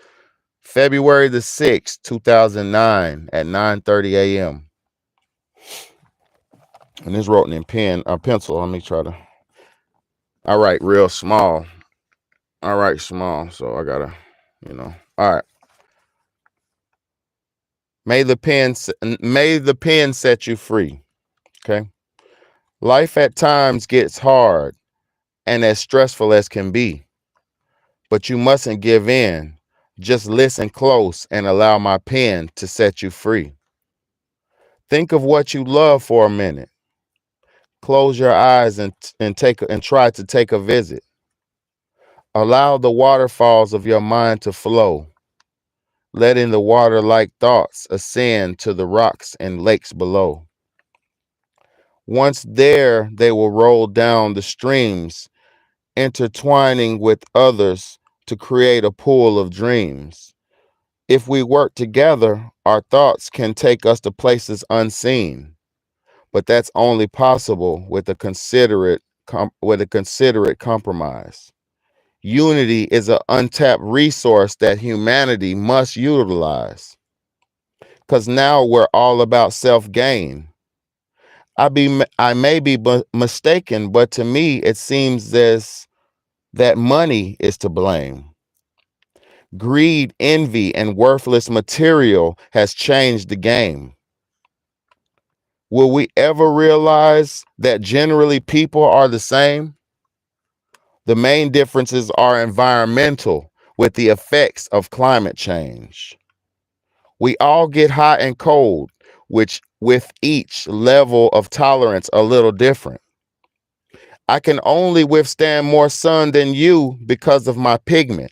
February the 6th, 2009 at 9:30 a.m. And it's written in pencil. Let me try to. I write real small. I write small, so I gotta, All right. May the pen set you free. Okay. Life at times gets hard and as stressful as can be, but you mustn't give in. Just listen close and allow my pen to set you free. Think of what you love for a minute. Close your eyes and try to take a visit. Allow the waterfalls of your mind to flow, letting the water-like thoughts ascend to the rocks and lakes below. Once there, they will roll down the streams, intertwining with others to create a pool of dreams. If we work together, our thoughts can take us to places unseen, but that's only possible with a considerate compromise. Unity is an untapped resource that humanity must utilize, because now we're all about self-gain. I may be mistaken, but to me, it seems that money is to blame. Greed, envy, and worthless material has changed the game. Will we ever realize that generally people are the same? The main differences are environmental, with the effects of climate change. We all get hot and cold, which with each level of tolerance a little different. I can only withstand more sun than you because of my pigment.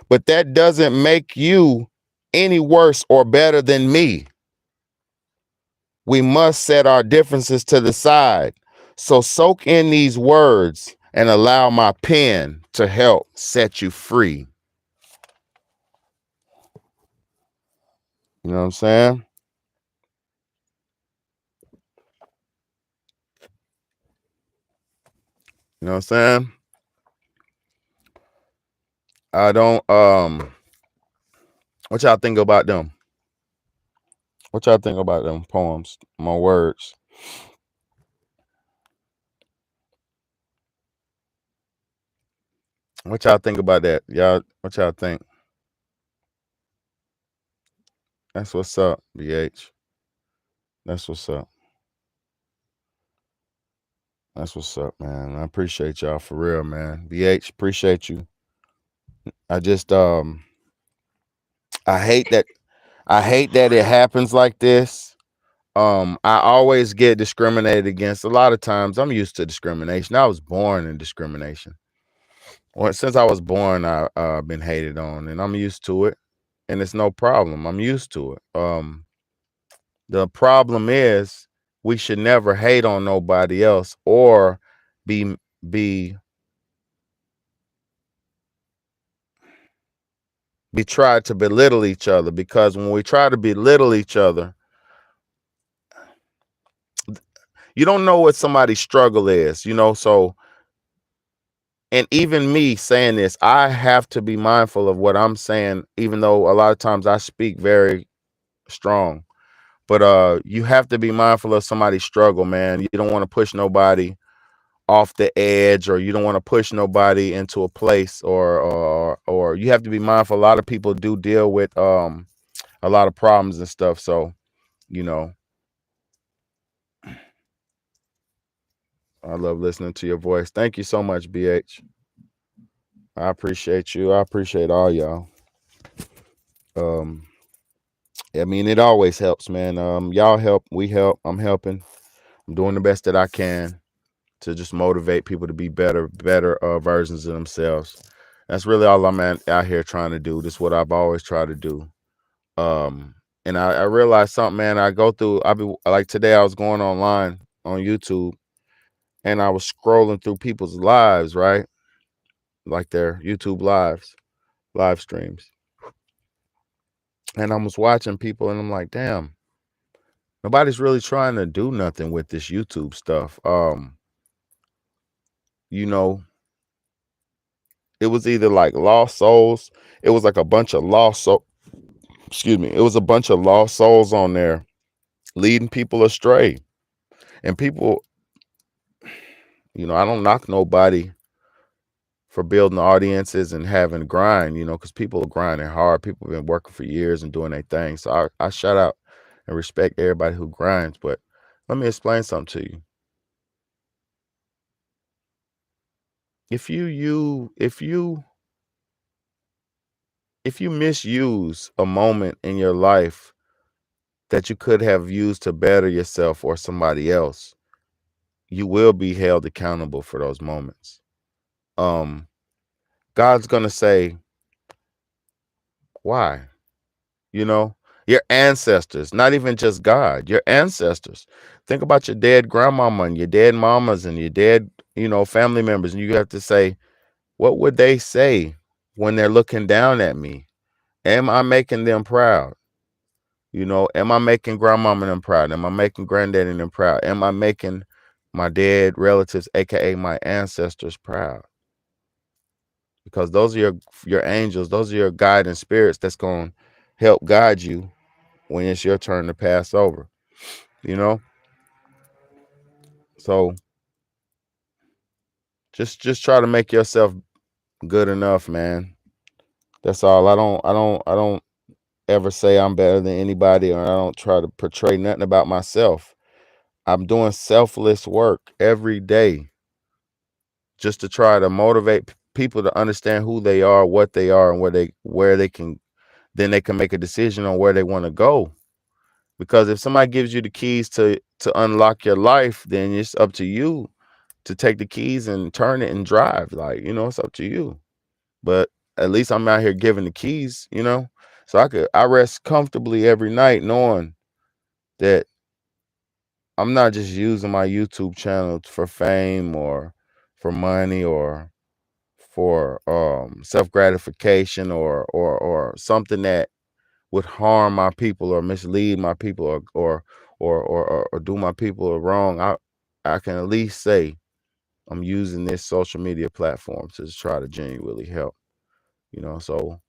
But that doesn't make you any worse or better than me. We must set our differences to the side. So soak in these words and allow my pen to help set you free. You know what I'm saying? You know what I'm saying? I don't what y'all think about them? What y'all think about them poems, my words? What y'all think about that? Y'all, what y'all think? That's what's up, BH. That's what's up. That's what's up, man. I appreciate y'all for real, man. BH, appreciate you. I just I hate that it happens like this. I always get discriminated against. A lot of times I'm used to discrimination. I was born in discrimination. Well, since I was born, I've been hated on, and I'm used to it, and it's no problem. I'm used to it. The problem is we should never hate on nobody else or be tried to belittle each other, because when we try to belittle each other, you don't know what somebody's struggle is, so And even me saying this, I have to be mindful of what I'm saying, even though a lot of times I speak very strong. But you have to be mindful of somebody's struggle, man. You don't want to push nobody off the edge, or you don't want to push nobody into a place, or you have to be mindful. A lot of people do deal with a lot of problems and stuff. So, you know, I love listening to your voice. Thank you so much, BH. I appreciate you. I appreciate all y'all. I mean, it always helps, man. Y'all help, we help. I'm helping. I'm doing the best that I can to just motivate people to be better versions of themselves. That's really all I'm out here trying to do. This is what I've always tried to do. And I realized something, man. I be like today. I was going online on YouTube, and I was scrolling through people's lives, right? Like their YouTube live streams, and I was watching people, and I'm like, damn, nobody's really trying to do nothing with this YouTube stuff. You know, it was either like lost souls. It was like a bunch of lost souls. Excuse me. It was a bunch of lost souls on there leading people astray. And people, you know, I don't knock nobody for building audiences and having grind, you know, because people are grinding hard. People have been working for years and doing their thing. So I shout out and respect everybody who grinds. But let me explain something to you. If you misuse a moment in your life that you could have used to better yourself or somebody else, you will be held accountable for those moments. God's gonna say, why? You know, your ancestors, not even just God, your ancestors. Think about your dead grandmama and your dead mamas and your dead, you know, family members, and you have to say, what would they say when they're looking down at me? Am I making them proud? You know, am I making grandmama them proud? Am I making granddaddy them proud? Am I making my dead relatives, aka my ancestors, proud? Because those are your angels, those are your guiding spirits that's going to help guide you when it's your turn to pass over, you know? So just try to make yourself good enough, man. That's all. I don't ever say I'm better than anybody, or I don't try to portray nothing about myself. I'm doing selfless work every day just to try to motivate people to understand who they are, what they are, and where they can make a decision on where they want to go. Because if somebody gives you the keys to unlock your life, then it's up to you to take the keys and turn it and drive. Like, you know, it's up to you. But at least I'm out here giving the keys, you know, so I rest comfortably every night knowing that I'm not just using my YouTube channel for fame or for money or for self-gratification or something that would harm my people or mislead my people or do my people wrong. I can at least say I'm using this social media platform to try to genuinely help, you know. So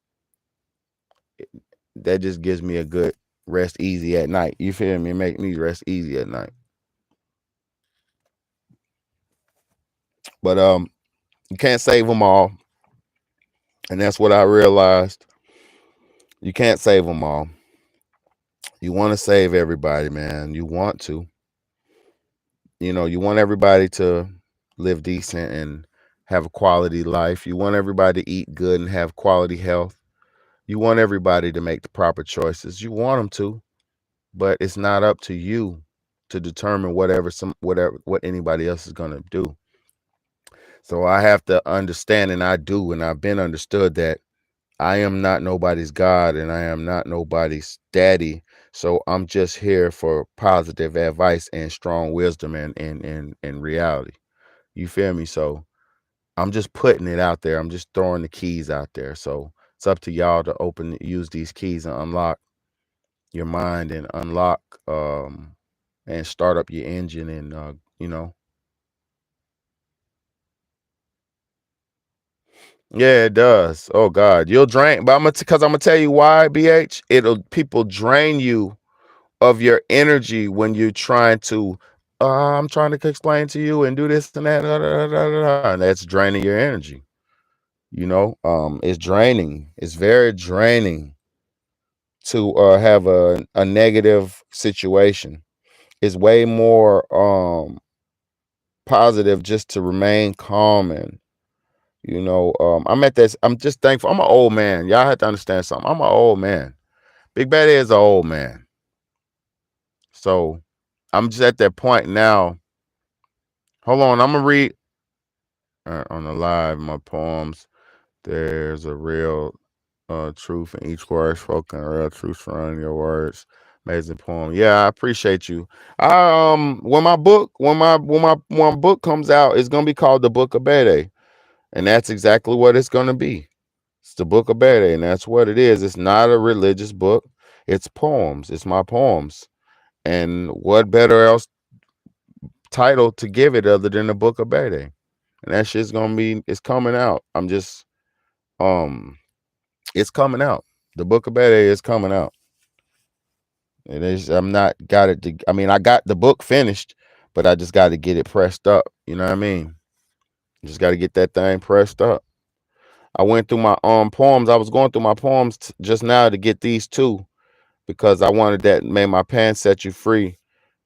that just gives me a good rest easy at night. You feel me? Make me rest easy at night. But you can't save them all, and that's what I realized. You can't save them all. You want to save everybody, man. You want to. You know, you want everybody to live decent and have a quality life. You want everybody to eat good and have quality health. You want everybody to make the proper choices. You want them to, but it's not up to you to determine what anybody else is going to do. So I have to understand, and I do, and I've been understood that I am not nobody's God and I am not nobody's daddy. So I'm just here for positive advice and strong wisdom and reality. You feel me? So I'm just putting it out there. I'm just throwing the keys out there. So it's up to y'all to use these keys and unlock your mind and unlock and start up your engine and you know, Yeah, it does. Oh God, you'll drain. But because I'm gonna tell you why, BH. People drain you of your energy when you're trying to. I'm trying to explain to you and do this and that, and that's draining your energy. It's draining. It's very draining to have a negative situation. It's way more positive just to remain calm and I'm at this. I'm just thankful. I'm an old man. Y'all have to understand something. I'm an old man. Big Bad is an old man. So I'm just at that point now. Hold on. I'm going to read on the live my poems. There's a real truth in each word spoken, a real truth surrounding your words. Amazing poem. Yeah, I appreciate you. When my book comes out, it's gonna be called The Book of Bede. And that's exactly what it's gonna be. It's the Book of Bede, and that's what it is. It's not a religious book. It's poems. It's my poems. And what better else title to give it other than the Book of Bede? And that shit's it's coming out. It's coming out. The Book of Bede is coming out. It is. I'm not got it. I got the book finished, but I just got to get it pressed up. You know what I mean? Just got to get that thing pressed up. I went through my poems. I was going through my poems just now to get these two because I wanted that. May my pen set you free,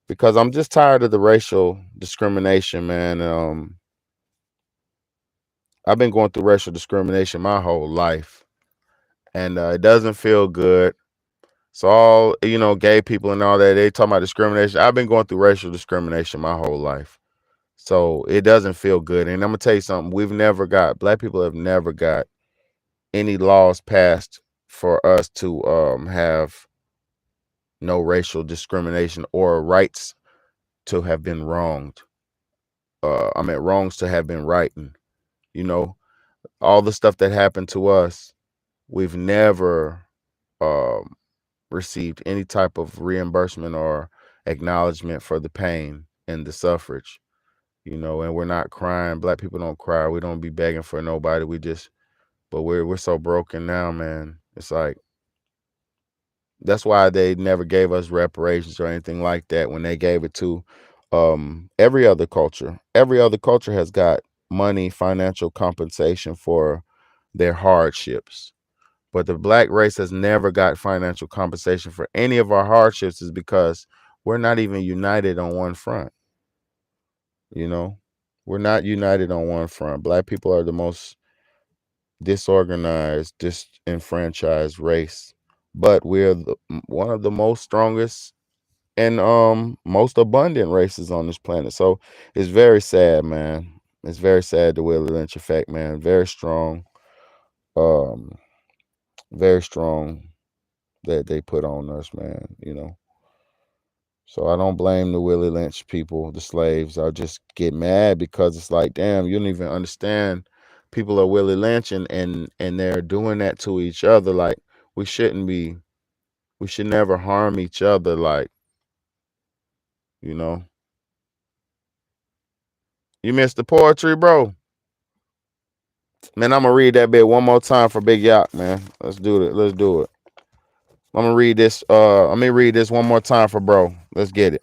because I'm just tired of the racial discrimination, man. I've been going through racial discrimination my whole life, and it doesn't feel good. So all gay people and all that, they talking about discrimination. I've been going through racial discrimination my whole life, so it doesn't feel good. And I'm gonna tell you something: Black people have never got any laws passed for us to have no racial discrimination or rights to have been wronged. Wrongs to have been righted. All the stuff that happened to us, we've never received any type of reimbursement or acknowledgement for the pain and the suffrage. And we're not crying. Black people don't cry. We don't be begging for nobody. But we're so broken now, man. It's like, that's why they never gave us reparations or anything like that when they gave it to every other culture. Every other culture has got money, financial compensation for their hardships. But the Black race has never got financial compensation for any of our hardships, is because we're not even united on one front. We're not united on one front. Black people are the most disorganized, disenfranchised race, but we're one of the most strongest and most abundant races on this planet. So it's very sad, man. It's very sad, the Willie Lynch effect, man. Very strong. Very strong that they put on us, man. So I don't blame the Willie Lynch people, the slaves. I just get mad because it's like, damn, you don't even understand. People are Willie Lynch and they're doing that to each other. Like, we should never harm each other. Like, you missed the poetry, bro. Man, I'm gonna read that bit one more time for Big Yacht, man. Let's do it. I'm gonna read this. Let me read this one more time for bro. Let's get it.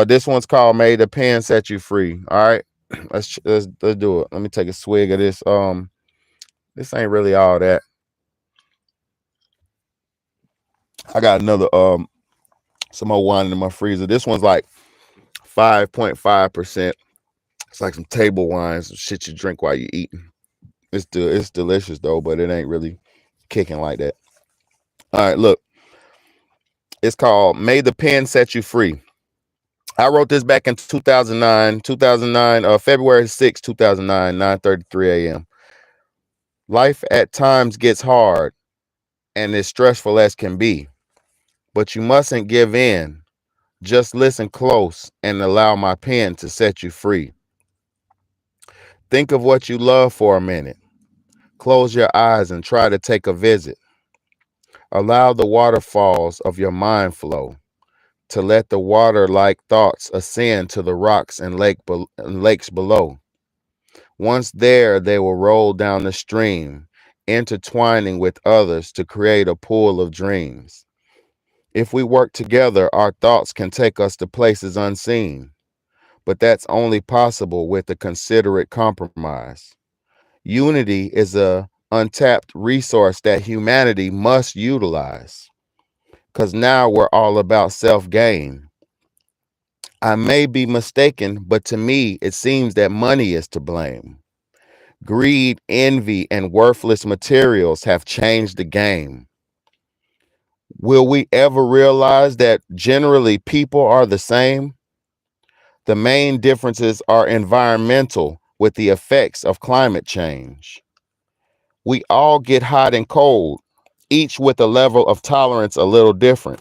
This one's called "May the Pen Set You Free." All right, let's do it. Let me take a swig of this. This ain't really all that. I got another some more wine in my freezer. This one's like 5.5%. It's like some table wine, some shit you drink while you eating. It's delicious though, but it ain't really kicking like that. All right, look. It's called "May the Pen Set You Free." I wrote this back in 2009, February 6, 2009, 9:33 a.m. Life at times gets hard and as stressful as can be, but you mustn't give in. Just listen close and allow my pen to set you free. Think of what you love for a minute. Close your eyes and try to take a visit. Allow the waterfalls of your mind flow, to let the water-like thoughts ascend to the rocks and lakes below. Once there, they will roll down the stream, intertwining with others to create a pool of dreams. If we work together, our thoughts can take us to places unseen, but that's only possible with a considerate compromise. Unity is a untapped resource that humanity must utilize, because now we're all about self-gain. I may be mistaken, but to me, it seems that money is to blame. Greed, envy, and worthless materials have changed the game. Will we ever realize that generally people are the same? The main differences are environmental with the effects of climate change. We all get hot and cold, each with a level of tolerance a little different.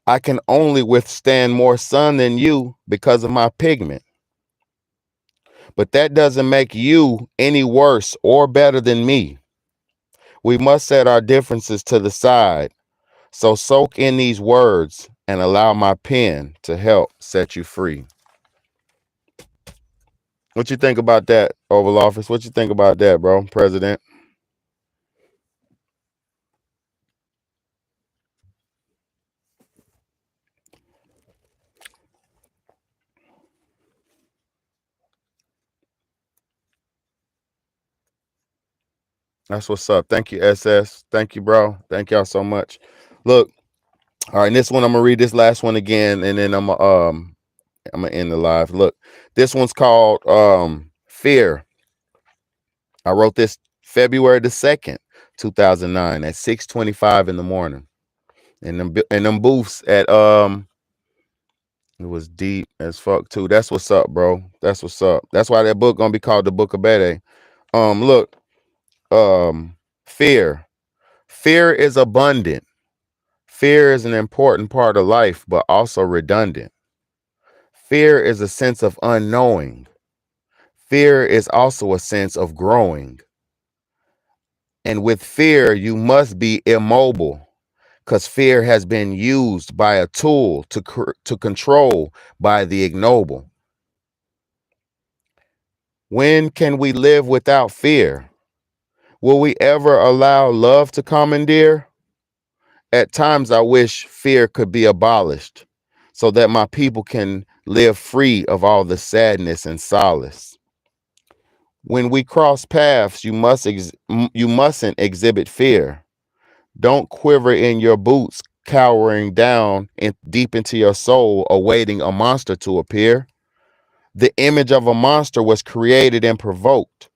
I can only withstand more sun than you because of my pigment. But that doesn't make you any worse or better than me. We must set our differences to the side. So soak in these words and allow my pen to help set you free. What you think about that, Oval Office? What you think about that, bro, President? That's what's up. Thank you, SS. Thank you, bro. Thank y'all so much. Look, all right, this one I'm gonna read this last one again, and then I'm gonna end the live. Look, this one's called Fear. I wrote this February the 2nd, 2009 at 6:25 in the morning. And them booths at it was deep as fuck too. That's what's up, bro. That's what's up. That's why that book gonna be called the Book of Bede. Look, fear. Fear is abundant. Fear is an important part of life, but also redundant. Fear is a sense of unknowing. Fear is also a sense of growing. And with fear, you must be immobile, because fear has been used by a tool to control by the ignoble. When can we live without fear? Will we ever allow love to commandeer? At times, I wish fear could be abolished so that my people can live free of all the sadness and solace. When we cross paths, you mustn't exhibit fear. Don't quiver in your boots, cowering down deep into your soul, awaiting a monster to appear. The image of a monster was created and provoked.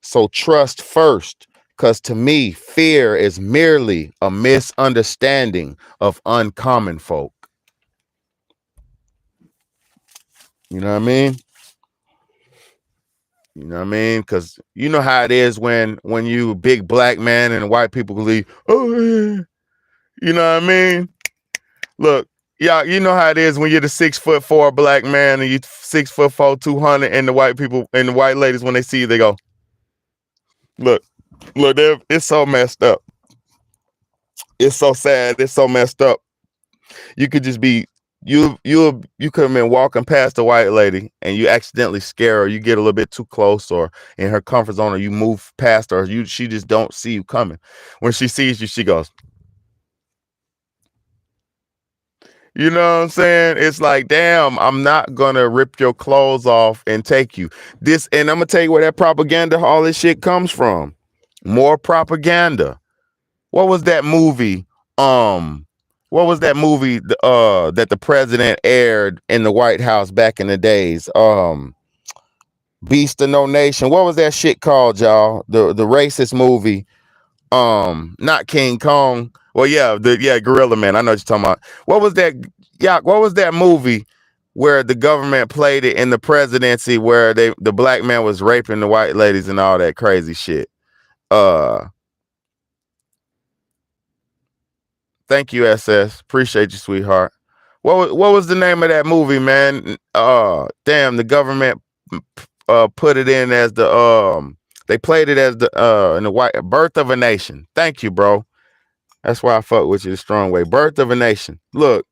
So trust first, because to me, fear is merely a misunderstanding of uncommon folk. You know what I mean? You know what I mean? Because you know how it is when you big black man and white people believe, oh, yeah. You know what I mean? Look, y'all, you know how it is when you're the 6'4" black man and you 6'4", 200, and the white people and the white ladies, when they see you, they go, look, it's so messed up. It's so sad. It's so messed up. You could just be you could have been walking past a white lady and you accidentally scare her. You get a little bit too close, or in her comfort zone, or you move past her. She just don't see you coming. When she sees you, she goes. You know what I'm saying? It's like, damn, I'm not gonna rip your clothes off and take you. And I'm gonna tell you where that propaganda, all this shit comes from. More propaganda. What was that movie? What was that movie that the president aired in the White House back in the days? Beast of No Nation. What was that shit called, y'all? The racist movie. Not King Kong. Well, yeah, Gorilla Man. I know what you're talking about. What was that? Yeah, what was that movie where the government played it in the presidency, where the black man was raping the white ladies and all that crazy shit? Thank you, SS. Appreciate you, sweetheart. What was the name of that movie, man? Damn, the government put it in as they played it as in the white Birth of a Nation. Thank you, bro. That's why I fuck with you the strong way. Birth of a Nation. Look,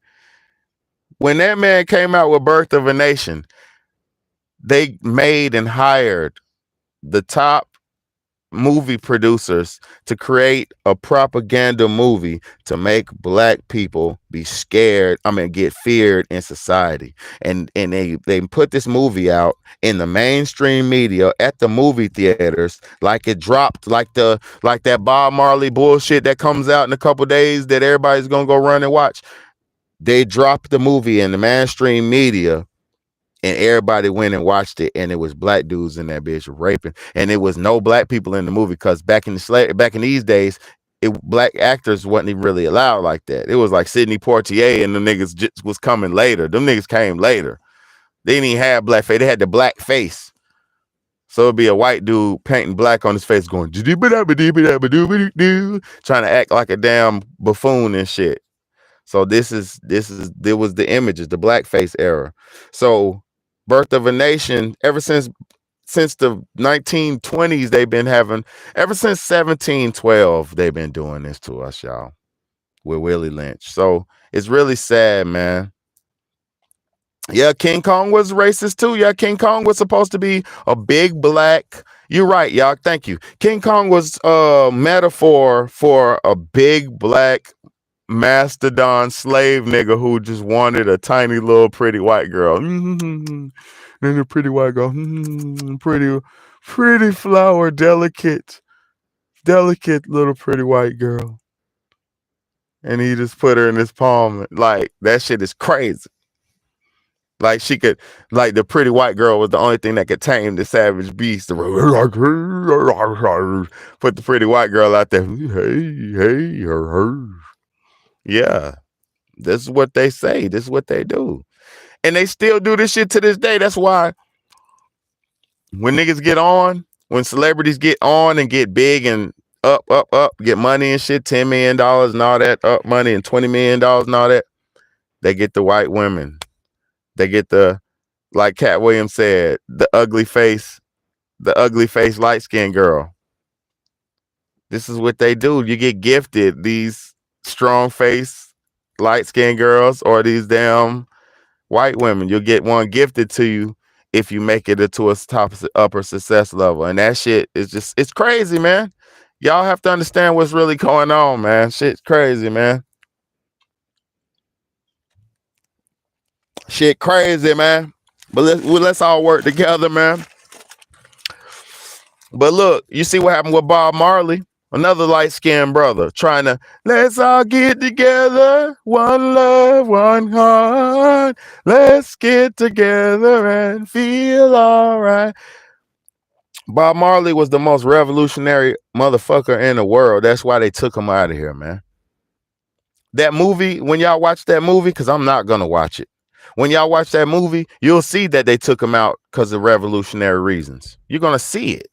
when that man came out with Birth of a Nation, They made and hired the top movie producers to create a propaganda movie to make black people be scared, get feared in society. And they put this movie out in the mainstream media at the movie theaters, like it dropped, like that Bob Marley bullshit that comes out in a couple days that everybody's gonna go run and watch. They dropped the movie in the mainstream media, and everybody went and watched it, and it was black dudes in that bitch raping, and it was no black people in the movie, because back in these days, black actors wasn't even really allowed like that. It was like Sidney Poitier and the niggas just was coming later. Them niggas came later. They didn't even have black face. They had the black face. So it'd be a white dude painting black on his face going trying to act like a damn buffoon and shit. So there was the images, the blackface era. So Birth of a Nation, ever since the 1920s, they've been having, ever since 1712, they've been doing this to us, y'all, with Willie Lynch. So it's really sad, man. Yeah, King Kong was racist too. Yeah, King Kong was supposed to be a big black. You're right, y'all. Thank you. King Kong was a metaphor for a big black mastodon slave nigga who just wanted a tiny little pretty white girl. And a pretty white girl. Pretty flower, delicate little pretty white girl. And he just put her in his palm. Like, that shit is crazy. Like, she could, like, the pretty white girl was the only thing that could tame the savage beast. Put the pretty white girl out there. Hey, her. Yeah, this is what they say. This is what they do. And they still do this shit to this day. That's why when niggas get on, when celebrities get on and get big and up, get money and shit, $10 million and all that, up money and $20 million and all that, they get the white women. They get the, like Cat Williams said, the ugly face light-skinned girl. This is what they do. You get gifted these strong face light-skinned girls or these damn white women. You'll get one gifted to you if you make it into a upper success level. And that shit is just, it's crazy, man. Y'all have to understand what's really going on, man. Shit's crazy, man. Shit crazy, man. But let's all work together, man. But look, you see what happened with Bob Marley? Another light-skinned brother trying to, let's all get together, one love, one heart. Let's get together and feel all right. Bob Marley was the most revolutionary motherfucker in the world. That's why they took him out of here, man. That movie, when y'all watch that movie, because I'm not going to watch it. When y'all watch that movie, you'll see that they took him out because of revolutionary reasons. You're going to see it.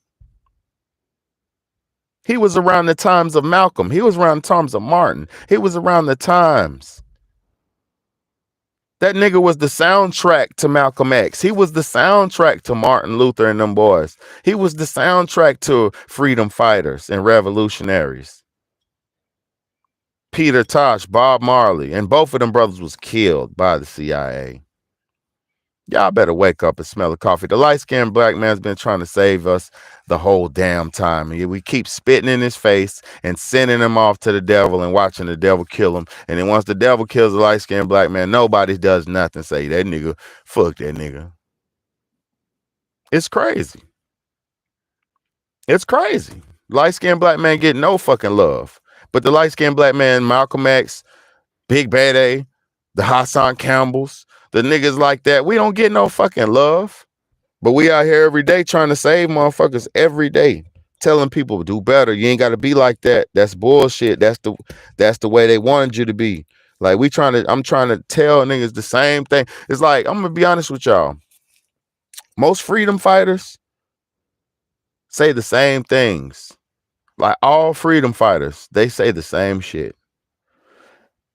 He was around the times of Malcolm. He was around the times of Martin. He was around the times. That nigga was the soundtrack to Malcolm X. He was the soundtrack to Martin Luther and them boys. He was the soundtrack to freedom fighters and revolutionaries. Peter Tosh, Bob Marley, and both of them brothers was killed by the CIA. Y'all better wake up and smell the coffee. The light-skinned black man's been trying to save us the whole damn time. We keep spitting in his face and sending him off to the devil and watching the devil kill him. And then once the devil kills the light-skinned black man, nobody does nothing. Say, that nigga, fuck that nigga. It's crazy. It's crazy. Light-skinned black man get no fucking love. But the light-skinned black man, Malcolm X, Big Bad A, the Hassan Campbells, the niggas like that, we don't get no fucking love. But we out here every day trying to save motherfuckers every day, telling people do better. You ain't got to be like that. That's bullshit. That's the way they wanted you to be. Like I'm trying to tell niggas the same thing. It's like, I'm gonna be honest with y'all. Most freedom fighters say the same things. Like all freedom fighters, they say the same shit.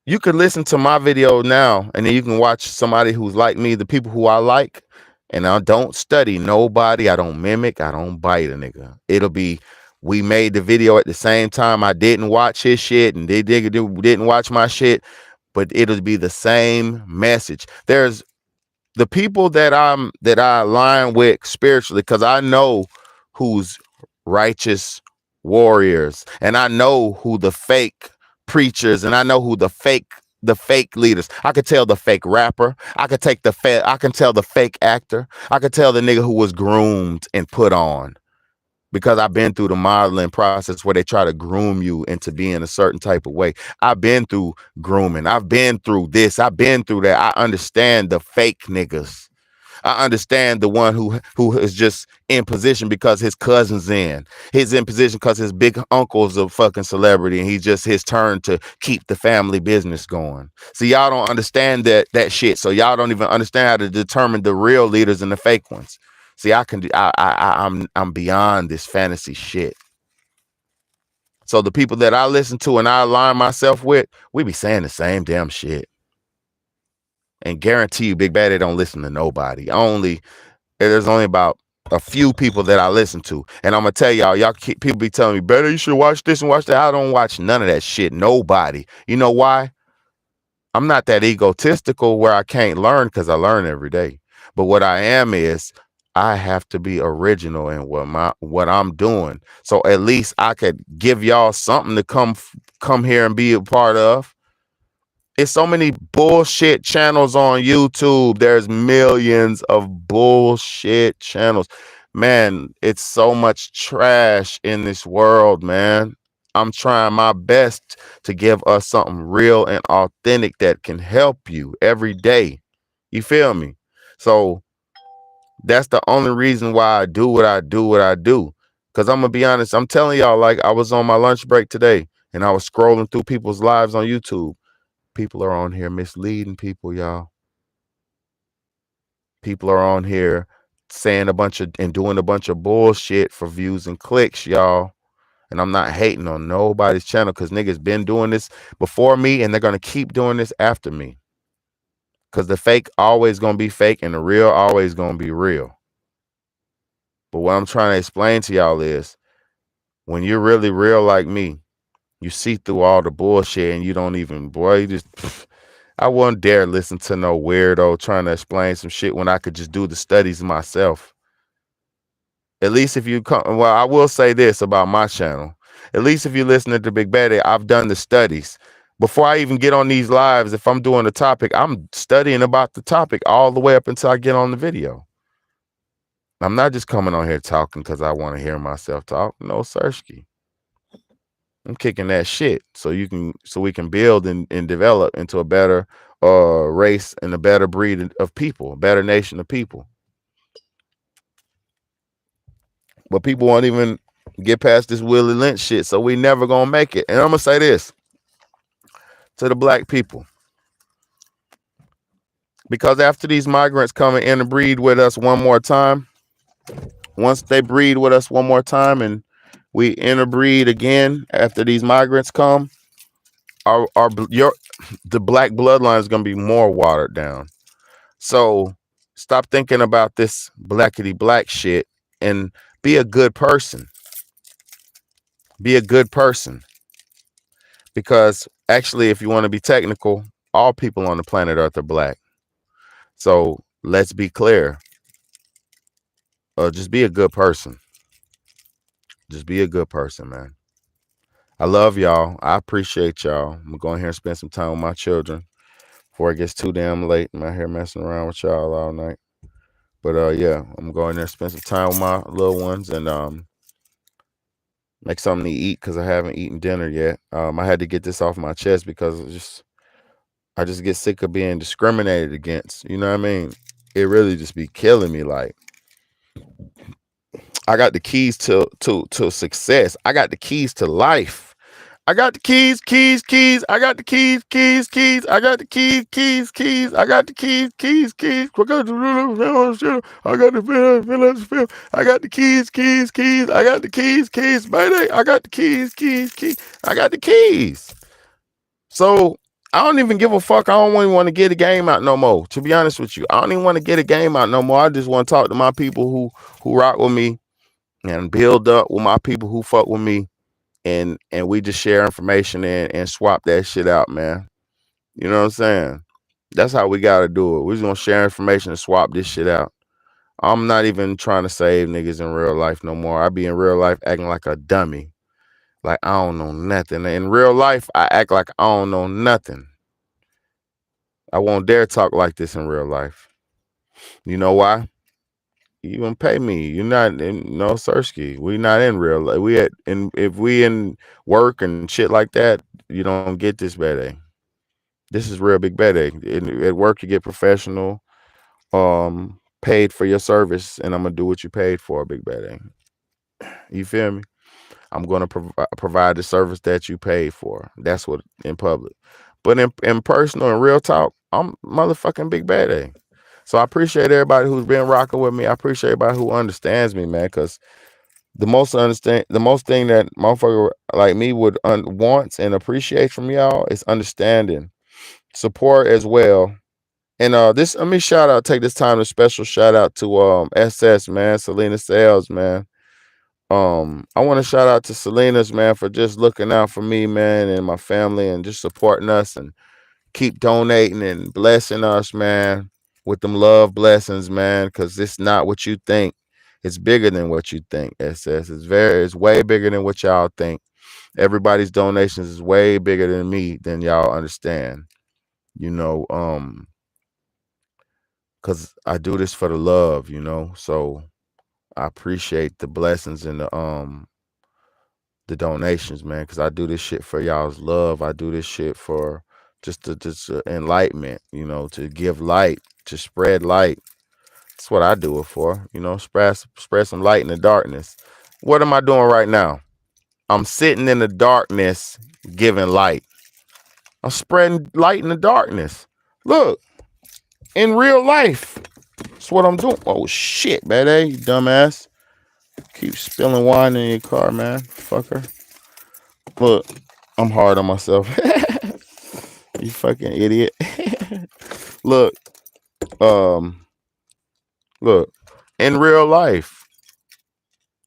You could listen to my video now, and then you can watch somebody who's like me, the people who I like, and I don't study nobody. I don't mimic. I don't bite a nigga. It'll be, we made the video at the same time. I didn't watch his shit, and they didn't watch my shit, but it'll be the same message. There's the people that I align with spiritually, because I know who's righteous warriors, and I know who the fake preachers, and I know who the fake leaders. I could tell the fake rapper. I could I can tell the fake actor. I could tell the nigga who was groomed and put on, because I've been through the modeling process where they try to groom you into being a certain type of way. I've been through grooming. I've been through this. I've been through that. I understand the fake niggas. I understand the one who is just in position because his cousin's in. He's in position because his big uncle's a fucking celebrity, and he's just his turn to keep the family business going. See, y'all don't understand that shit. So y'all don't even understand how to determine the real leaders and the fake ones. See, I'm beyond this fantasy shit. So the people that I listen to and I align myself with, we be saying the same damn shit. And guarantee you, Big Bad, they don't listen to nobody. There's only about a few people that I listen to. And I'm gonna tell y'all people be telling me, better you should watch this and watch that. I don't watch none of that shit. Nobody. You know why? I'm not that egotistical where I can't learn, because I learn every day. But what I am is I have to be original in what I'm doing. So at least I could give y'all something to come here and be a part of. It's so many bullshit channels on YouTube. There's millions of bullshit channels. Man, it's so much trash in this world, man. I'm trying my best to give us something real and authentic that can help you every day. You feel me? So that's the only reason why I do what I do. Because I'm going to be honest, I'm telling y'all, like, I was on my lunch break today and I was scrolling through people's lives on YouTube. People are on here misleading people, y'all. People are on here saying doing a bunch of bullshit for views and clicks, y'all. And I'm not hating on nobody's channel, because niggas been doing this before me and they're going to keep doing this after me. Because the fake always going to be fake and the real always going to be real. But what I'm trying to explain to y'all is, when you're really real like me, you see through all the bullshit and you don't even, I wouldn't dare listen to no weirdo trying to explain some shit when I could just do the studies myself. At least if you come, well, I will say this about my channel. At least if you listen to Big Bad, I've done the studies. Before I even get on these lives, if I'm doing a topic, I'm studying about the topic all the way up until I get on the video. I'm not just coming on here talking because I want to hear myself talk. No, Sirski. I'm kicking that shit so we can build and develop into a better race and a better breed of people, a better nation of people. But people won't even get past this Willie Lynch shit, so we never gonna make it. And I'm gonna say this to the black people, because after these migrants come and interbreed with us one more time, once they breed with us one more time and we interbreed again after these migrants come, the black bloodline is going to be more watered down. So stop thinking about this blackity black shit and be a good person. Be a good person. Because actually, if you want to be technical, all people on the planet Earth are black. So let's be clear. Just be a good person. Just be a good person, man. I love y'all. I appreciate y'all. I'm going to go in here and spend some time with my children before it gets too damn late. I'm out here messing around with y'all all night. But yeah, I'm going there and spend some time with my little ones and make something to eat, because I haven't eaten dinner yet. I had to get this off my chest because I just get sick of being discriminated against. You know what I mean? It really just be killing me. Like, I got the keys to success. I got the keys to life. I got the keys. I got the keys. I got the keys. I got the keys. I got the I got the keys. I got the keys. Baby, I got the keys. I got the keys. So I don't even give a fuck. I don't even want to get a game out no more. To be honest with you, I don't even want to get a game out no more. I just want to talk to my people who rock with me and build up with my people who fuck with me. And we just share information and swap that shit out, man. You know what I'm saying? That's how we gotta do it. We're just gonna share information and swap this shit out. I'm not even trying to save niggas in real life no more. I be in real life acting like a dummy. Like I don't know nothing. In real life, I act like I don't know nothing. I won't dare talk like this in real life. You know why? You gonna pay me. You're not in no Sirski. We not in real life. If we in work and shit like that, you don't get this bad A. This is real big bad A. At work you get professional, paid for your service, and I'm gonna do what you paid for, big bad A. You feel me? I'm gonna provide the service that you paid for. That's what in public. But in personal and real talk, I'm motherfucking big bad A. So I appreciate everybody who's been rocking with me. I appreciate everybody who understands me, man. Because the most thing that motherfucker like me would wants and appreciate from y'all is understanding, support as well. And let me take this time to special shout out to SS, man, Selena Sales, man. I want to shout out to Selena's, man, for just looking out for me, man, and my family, and just supporting us and keep donating and blessing us, man, with them love blessings, man, because it's not what you think. It's bigger than what you think, SS. It's way bigger than what y'all think. Everybody's donations is way bigger than me, than y'all understand. You know, because I do this for the love, you know, so I appreciate the blessings and the donations, man, because I do this shit for y'all's love. I do this shit for just enlightenment, you know, to give light, to spread light. That's what I do it for, you know, spread some light in the darkness. What am I doing right now? I'm sitting in the darkness giving light. I'm spreading light in the darkness. Look, in real life, that's what I'm doing. Oh shit, man, you dumbass. Keep spilling wine in your car, man. Fucker. Look, I'm hard on myself. You fucking idiot. Look, look, in real life,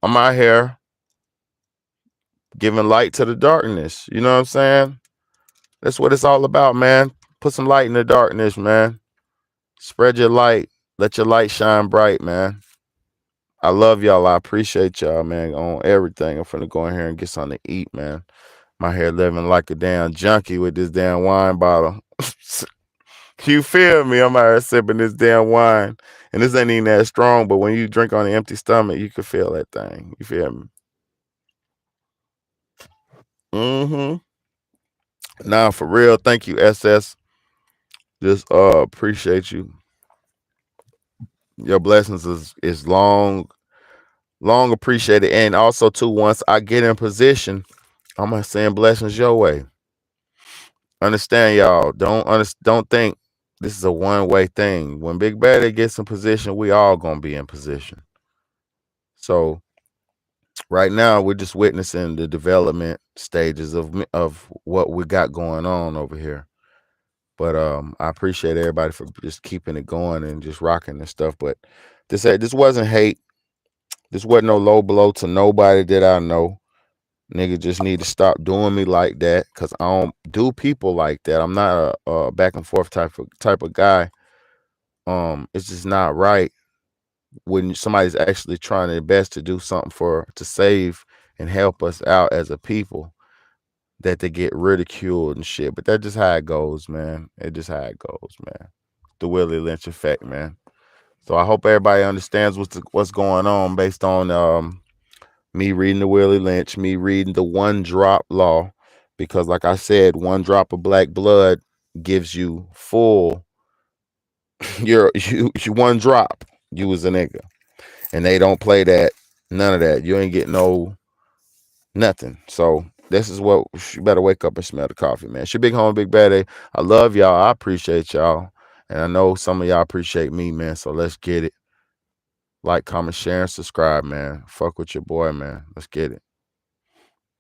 I'm out here giving light to the darkness. You know what I'm saying? That's what it's all about, man. Put some light in the darkness, man. Spread your light. Let your light shine bright, man. I love y'all. I appreciate y'all, man, on everything. I'm finna go in here and get something to eat, man. My hair living like a damn junkie with this damn wine bottle. You feel me? I'm out here sipping this damn wine. And this ain't even that strong, but when you drink on an empty stomach, you can feel that thing. You feel me? Nah, for real. Thank you, SS. Just appreciate you. Your blessings is long appreciated. And also too, once I get in position, I'm gonna send blessings your way. Understand, y'all. Don't think this is a one-way thing. When Big Baddy gets in position, we all gonna be in position. So right now we're just witnessing the development stages of what we got going on over here. But I appreciate everybody for just keeping it going and just rocking and stuff. But this wasn't hate. This wasn't no low blow to nobody that I know. Nigga just need to stop doing me like that, because I don't do people like that. I'm not a back and forth type of guy. It's just not right when somebody's actually trying their best to do something to save and help us out as a people, that they get ridiculed and shit. But that's just how it goes, man. It's just how it goes, man. The Willie Lynch effect, man. So I hope everybody understands what's going on based on me reading the Willie Lynch, me reading the 1 drop law, because like I said, 1 drop of black blood gives you full. you 1 drop. You was a nigga, and they don't play that. None of that. You ain't getting no nothing. So this is what you better wake up and smell the coffee, man. It's your big homie, Big Baddy. I love y'all. I appreciate y'all, and I know some of y'all appreciate me, man. So let's get it. Like, comment, share, and subscribe, man. Fuck with your boy, man. Let's get it.